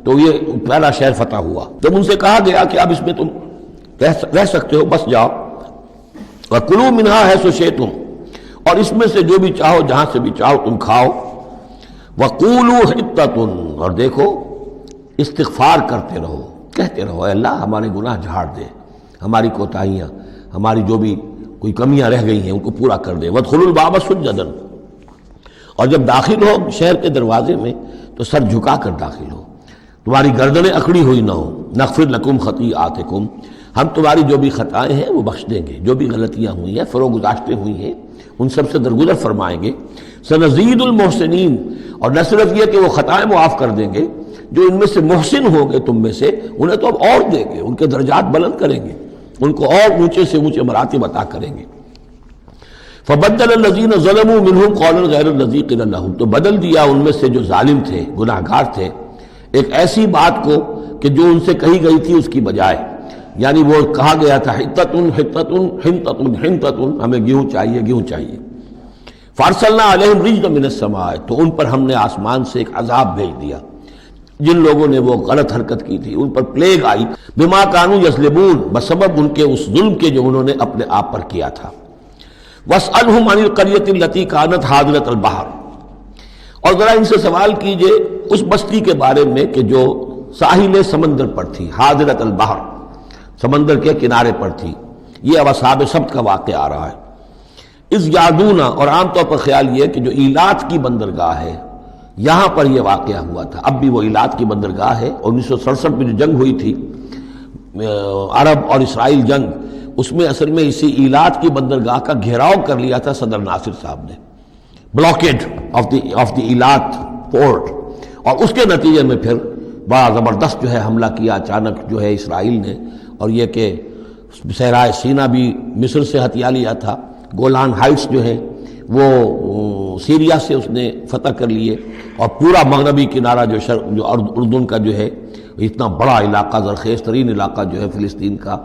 تو یہ پہلا شہر فتح ہوا. جب ان سے کہا گیا کہ اب اس میں تم رہ سکتے ہو، بس جاؤ. وَكُلُوا مِنْهَا حَيْثُ شِئْتُمْ، اور اس میں سے جو بھی چاہو، جہاں سے بھی چاہو تم کھاؤ. وَقُولُوا حِطَّةٌ، اور دیکھو استغفار کرتے رہو، کہتے رہو اے اللہ ہمارے گناہ جھاڑ دے، ہماری کوتاہیاں، ہماری جو بھی کوئی کمیاں رہ گئی ہیں ان کو پورا کر دے. وَادْخُلُوا الْبَابَ سُجَّدًا، اور جب داخل ہو شہر کے دروازے میں تو سر جھکا کر داخل ہو، تمہاری گردنیں اکڑی ہوئی نہ ہو. نغفر لکم خطیئاتکم، ہم تمہاری جو بھی خطائیں ہیں وہ بخش دیں گے، جو بھی غلطیاں ہوئی ہیں، فروغ گزاشتیں ہوئی ہیں، ان سب سے درگزر فرمائیں گے. سنزید المحسنین، اور نہ صرف یہ کہ وہ خطائیں معاف کر دیں گے، جو ان میں سے محسن ہوں گے تم میں سے انہیں تو اب اور دیں گے، ان کے درجات بلند کریں گے، ان کو اور اونچے سے اونچے مراتب عطا کریں گے. فبدل الذین ظلموا منہم قولا غیر الذی قیل لہم، تو بدل دیا ان میں سے جو ظالم تھے، گناہ گار تھے، ایک ایسی بات کو کہ جو ان سے کہی گئی تھی اس کی بجائے. یعنی وہ کہا گیا تھا حطتن حطتن حنطتن حنطتن، ہمیں گیہوں چاہیے، گیہوں چاہیے. فارسلنا علیہم رجزا من السماء، تو ان پر ہم نے آسمان سے ایک عذاب بھیج دیا. جن لوگوں نے وہ غلط حرکت کی تھی ان پر پلیگ آئی، بما کانوا یظلمون، بسبب ان کے اس ظلم کے جو انہوں نے اپنے آپ پر کیا تھا. واسألہم عن القریۃ التی کانت حاضرۃ البحر، اور ذرا ان سے سوال کیجئے اس بستی کے بارے میں کہ جو ساحل سمندر پر تھی، حاضرۃ البحر، سمندر کے کنارے پر تھی. یہ اب اصحاب سبت کا واقعہ آ رہا ہے. اس یادونا، اور عام طور پر خیال یہ کہ جو ایلات کی بندرگاہ ہے یہاں پر یہ واقعہ ہوا تھا، اب بھی وہ ایلات کی بندرگاہ ہے. 1967 میں جو جنگ ہوئی تھی عرب اور اسرائیل جنگ، اس میں اصل میں اسی ایلات کی بندرگاہ کا گھیراؤ کر لیا تھا صدر ناصر صاحب نے، بلاکیڈ آف دی ایلات پورٹ، اور اس کے نتیجے میں پھر بڑا زبردست جو ہے حملہ کیا اچانک جو ہے اسرائیل نے. اور یہ کہ صحرائے سینا بھی مصر سے ہتھیا لیا تھا، گولان ہائٹس جو ہے وہ سیریا سے اس نے فتح کر لیے، اور پورا مغربی کنارہ جو اردن کا جو ہے اتنا بڑا علاقہ، زرخیز ترین علاقہ جو ہے فلسطین کا،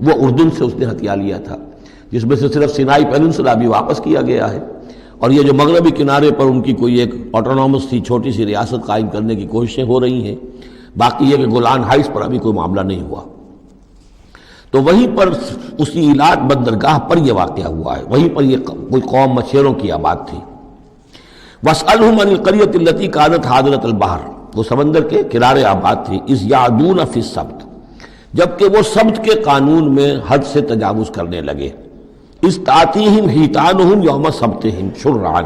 وہ اردن سے اس نے ہتھیا لیا تھا، جس میں سے صرف سینائی پیننسلا بھی واپس کیا گیا ہے. اور یہ جو مغربی کنارے پر ان کی کوئی ایک آٹونومس سی چھوٹی سی ریاست قائم کرنے کی کوششیں ہو رہی ہیں. باقی یہ کہ گولان ہائٹس پر ابھی کوئی معاملہ نہیں ہوا. تو وہیں پر اسی ایلات بندرگاہ پر یہ واقعہ ہوا ہے، وہیں پر یہ کوئی قوم مچھیروں کی آباد تھی. واسألہم عن القریۃ التی کانت حاضرۃ البحر، وہ سمندر کے کنارے آباد تھی. اذ یعدون فی السبت، جبکہ وہ سبت کے قانون میں حد سے تجاوز کرنے لگے. اذ تأتیہم حیتانہم یوم سبتہم شرعا،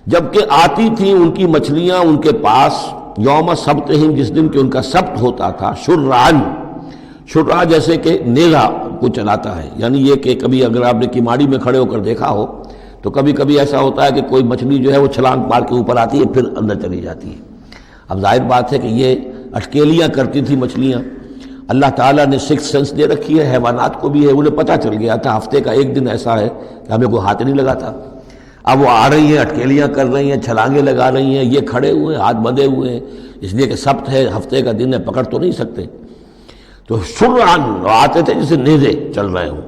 جبکہ آتی تھیں ان کی مچھلیاں ان کے پاس یوم سبتہم، جس دن کہ ان کا سبت ہوتا تھا، شرعا، شرع جیسے کہ نیزہ کو چلاتا ہے، یعنی یہ کہ کبھی اگر آپ نے کماڑی میں کھڑے ہو کر دیکھا ہو تو کبھی کبھی ایسا ہوتا ہے کہ کوئی مچھلی جو ہے وہ چھلانگ مار کے اوپر آتی ہے پھر اندر چلی جاتی ہے۔ اب ظاہر بات ہے کہ یہ اٹکیلیاں کرتی تھی مچھلیاں، اللہ تعالیٰ نے سکس سینس دے رکھی ہے، حیوانات کو بھی ہے، انہیں پتہ چل گیا تھا ہفتے کا ایک دن ایسا ہے کہ ہمیں کوئی ہاتھ نہیں لگاتا۔ اب وہ آ رہی ہیں، اٹکیلیاں کر رہی ہیں، چھلانگیں لگا رہی ہیں، یہ کھڑے ہوئے ہیں، ہاتھ بندھے ہوئے ہیں، اس لیے کہ سبت ہے، ہفتے کا دن ہے، پکڑ تو نہیں سکتے۔ تو شرعاً آتے تھے جسے نیزے چل رہے ہوں۔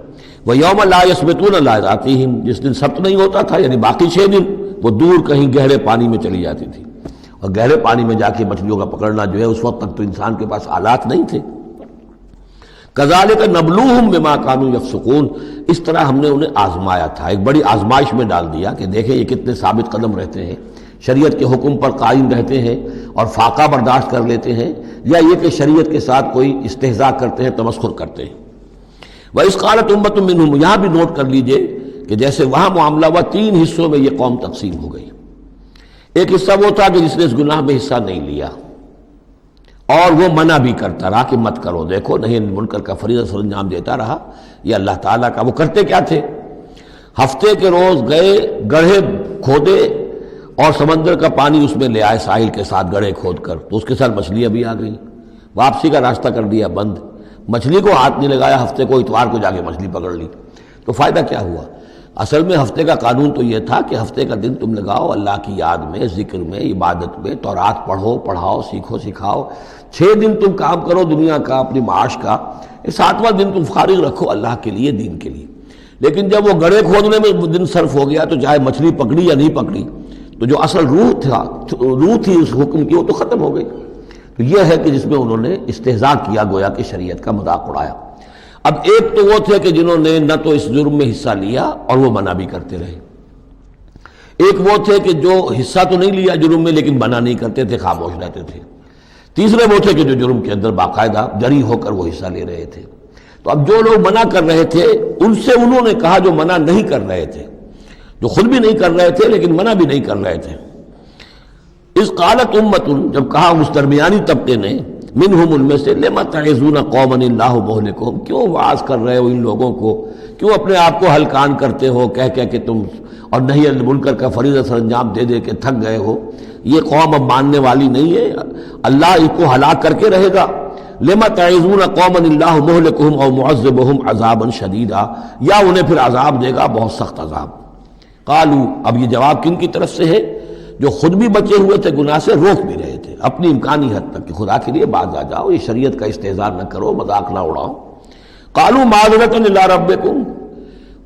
وہ یوم لا یثبتون لا یاتیہم، جس دن سبت نہیں ہوتا تھا یعنی باقی 6 دن وہ دور کہیں گہرے پانی میں چلی جاتی تھی، اور گہرے پانی میں جا کے مچھلیوں کا پکڑنا جو ہے اس وقت تک تو انسان کے پاس آلات نہیں تھے۔ کذالک نبلوہم بما کانوا یفسقون، اس طرح ہم نے انہیں آزمایا تھا، ایک بڑی آزمائش میں ڈال دیا کہ دیکھیں یہ کتنے ثابت قدم رہتے ہیں، شریعت کے حکم پر قائم رہتے ہیں اور فاقہ برداشت کر لیتے ہیں، یا یہ کہ شریعت کے ساتھ کوئی استہزاء کرتے ہیں، تمسخر کرتے ہیں۔ وَإِذْ قَالَتْ أُمَّةٌ مِّنْهُمْ، یہاں بھی نوٹ کر لیجئے کہ جیسے وہاں معاملہ ہوا 3 حصوں میں یہ قوم تقسیم ہو گئی۔ ایک حصہ وہ تھا کہ جس نے اس گناہ میں حصہ نہیں لیا اور وہ منع بھی کرتا رہا کہ مت کرو، دیکھو نہیں منکر کا فریضہ سر انجام دیتا رہا، یہ اللہ تعالیٰ کا۔ وہ کرتے کیا تھے؟ ہفتے کے روز گئے، گڑھے کھودے اور سمندر کا پانی اس میں لے آئے ساحل کے ساتھ گڑھے کھود کر، تو اس کے ساتھ مچھلیاں بھی آ گئیں، واپسی کا راستہ کر دیا بند، مچھلی کو ہاتھ نہیں لگایا، ہفتے کو اتوار کو جا کے مچھلی پکڑ لی، تو فائدہ کیا ہوا؟ اصل میں ہفتے کا قانون تو یہ تھا کہ ہفتے کا دن تم لگاؤ اللہ کی یاد میں، ذکر میں، عبادت میں، تورات پڑھو، پڑھاؤ، سیکھو، سکھاؤ۔ 6 دن تم کام کرو دنیا کا، اپنی معاش کا، 7واں دن تم فارغ رکھو اللہ کے لیے، دین کے لیے۔ لیکن جب وہ گڑھے کھودنے میں دن صرف ہو گیا تو چاہے مچھلی پکڑی یا نہیں پکڑی، تو جو اصل روح تھی اس حکم کی وہ تو ختم ہو گئی۔ تو یہ ہے کہ جس میں انہوں نے استہزاء کیا، گویا کہ شریعت کا مذاق اڑایا۔ اب ایک تو وہ تھے کہ جنہوں نے نہ تو اس جرم میں حصہ لیا اور وہ منع بھی کرتے رہے، ایک وہ تھے کہ جو حصہ تو نہیں لیا جرم میں لیکن منع نہیں کرتے تھے، خاموش رہتے تھے، تیسرے وہ تھے کہ جو جرم کے اندر باقاعدہ جری ہو کر وہ حصہ لے رہے تھے۔ تو اب جو لوگ منع کر رہے تھے ان سے انہوں نے کہا جو منع نہیں کر رہے تھے، جو خود بھی نہیں کر رہے تھے لیکن منع بھی نہیں کر رہے تھے۔ اس قالت امت، جب کہا اس درمیانی طبقے نے، منہم ان میں سے، لما تعظون قوما اللہ مہلکہم، کیوں وعظ کر رہے ہو ان لوگوں کو، کیوں اپنے آپ کو ہلکان کرتے ہو کہہ کہہ کہ تم، اور نہی عن المنکر کا فریضہ سر انجام دے دے کے تھک گئے ہو، یہ قوم اب ماننے والی نہیں ہے، اللہ اس کو ہلاک کر کے رہے گا۔ لما تعظون قوما اللہ مہلکہم او معذبہم عذابا شدیدا، یا انہیں پھر عذاب دے گا بہت سخت عذاب۔ قالوا، اب یہ جواب کن کی طرف سے ہے؟ جو خود بھی بچے ہوئے تھے گناہ سے، روک بھی رہے تھے اپنی امکانی حد تک کہ خدا کے لیے باز آ جاؤ، یہ شریعت کا استہزاء نہ کرو، مذاق نہ اڑاؤ۔ قالوا معذرۃ الی ربکم،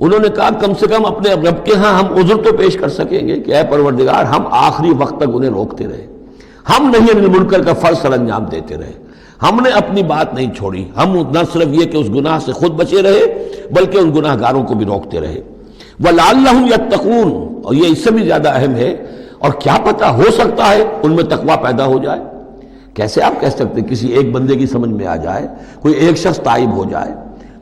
انہوں نے کہا کم سے کم اپنے رب کے ہاں ہم عذر تو پیش کر سکیں گے کہ اے پروردگار، ہم آخری وقت تک انہیں روکتے رہے، ہم نہیں عن المنکر کا فرض سر انجام دیتے رہے، ہم نے اپنی بات نہیں چھوڑی، ہم نہ صرف یہ کہ اس گناہ سے خود بچے رہے بلکہ ان گناہ گاروں کو بھی روکتے رہے۔ وَلَعَلَّهُمْ يَتَّقُونَ، اور یہ اس سے بھی زیادہ اہم ہے، اور کیا پتہ ہو سکتا ہے ان میں تقویٰ پیدا ہو جائے۔ کیسے آپ کہہ سکتے کسی ایک بندے کی سمجھ میں آ جائے، کوئی ایک شخص تائب ہو جائے؟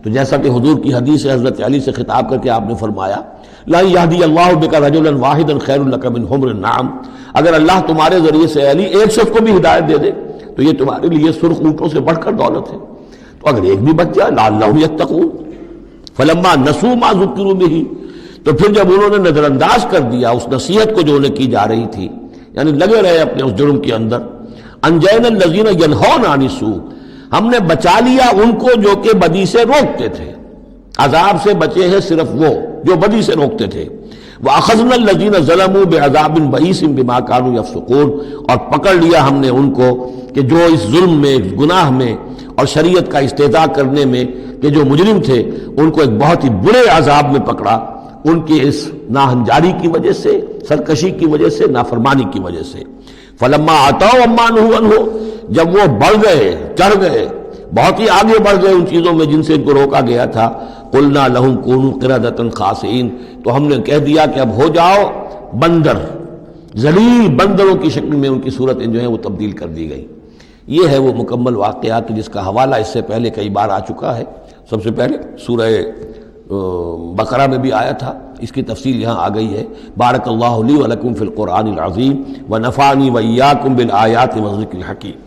تو جیسا کہ حضور کی حدیث حضرت علی سے خطاب کر کے آپ نے فرمایا، لا یہدی اللہ بک رجلا واحدا خیر لک من حمر النعم، اگر اللہ تمہارے ذریعے سے علی ایک شخص کو بھی ہدایت دے دے تو یہ تمہارے لیے سرخ اونٹوں سے بڑھ کر دولت ہے۔ تو اگر ایک بھی بچ جائے، لعلہم یتقون، فلما نسوا ما ذکروا بہ، تو پھر جب انہوں نے نظر انداز کر دیا اس نصیحت کو جو انہیں کی جا رہی تھی، یعنی لگے رہے اپنے اس جرم کے اندر، انجینا الذین ینہون عن السوء، ہم نے بچا لیا ان کو جو کہ بدی سے روکتے تھے، عذاب سے بچے ہیں صرف وہ جو بدی سے روکتے تھے۔ وَأَخَذْنَا الَّذِينَ ظَلَمُوا بِعَذَابٍ بَئِيسٍ بِمَا كَانُوا يَفْسُقُونَ، اور پکڑ لیا ہم نے ان کو کہ جو اس ظلم میں، گناہ میں اور شریعت کا استہزاء کرنے میں کہ جو مجرم تھے، ان کو ایک بہت ہی برے عذاب میں پکڑا، ان کی اس ناہنجاری کی وجہ سے، سرکشی کی وجہ سے، نافرمانی کی وجہ سے۔ فلما عتوا عما نہوا عنہ، جب وہ بڑھ گئے، چڑھ گئے، بہت ہی آگے بڑھ گئے ان چیزوں میں جن سے ان کو روکا گیا تھا، قلنا لہم کونوا قردۃ خاسئین، تو ہم نے کہہ دیا کہ اب ہو جاؤ بندر، ذلیل بندروں کی شکل میں ان کی صورتیں جو ہیں وہ تبدیل کر دی گئی۔ یہ ہے وہ مکمل واقعات جس کا حوالہ اس سے پہلے کئی بار آ چکا ہے۔ سب سے پہلے سورہ بقرہ میں بھی آیا تھا، اس کی تفصیل یہاں آ گئی ہے۔ بارک اللہ لی ولکم فی القرآن العظیم ونفعنی وإیاکم بالآیات والذکر الحکیم۔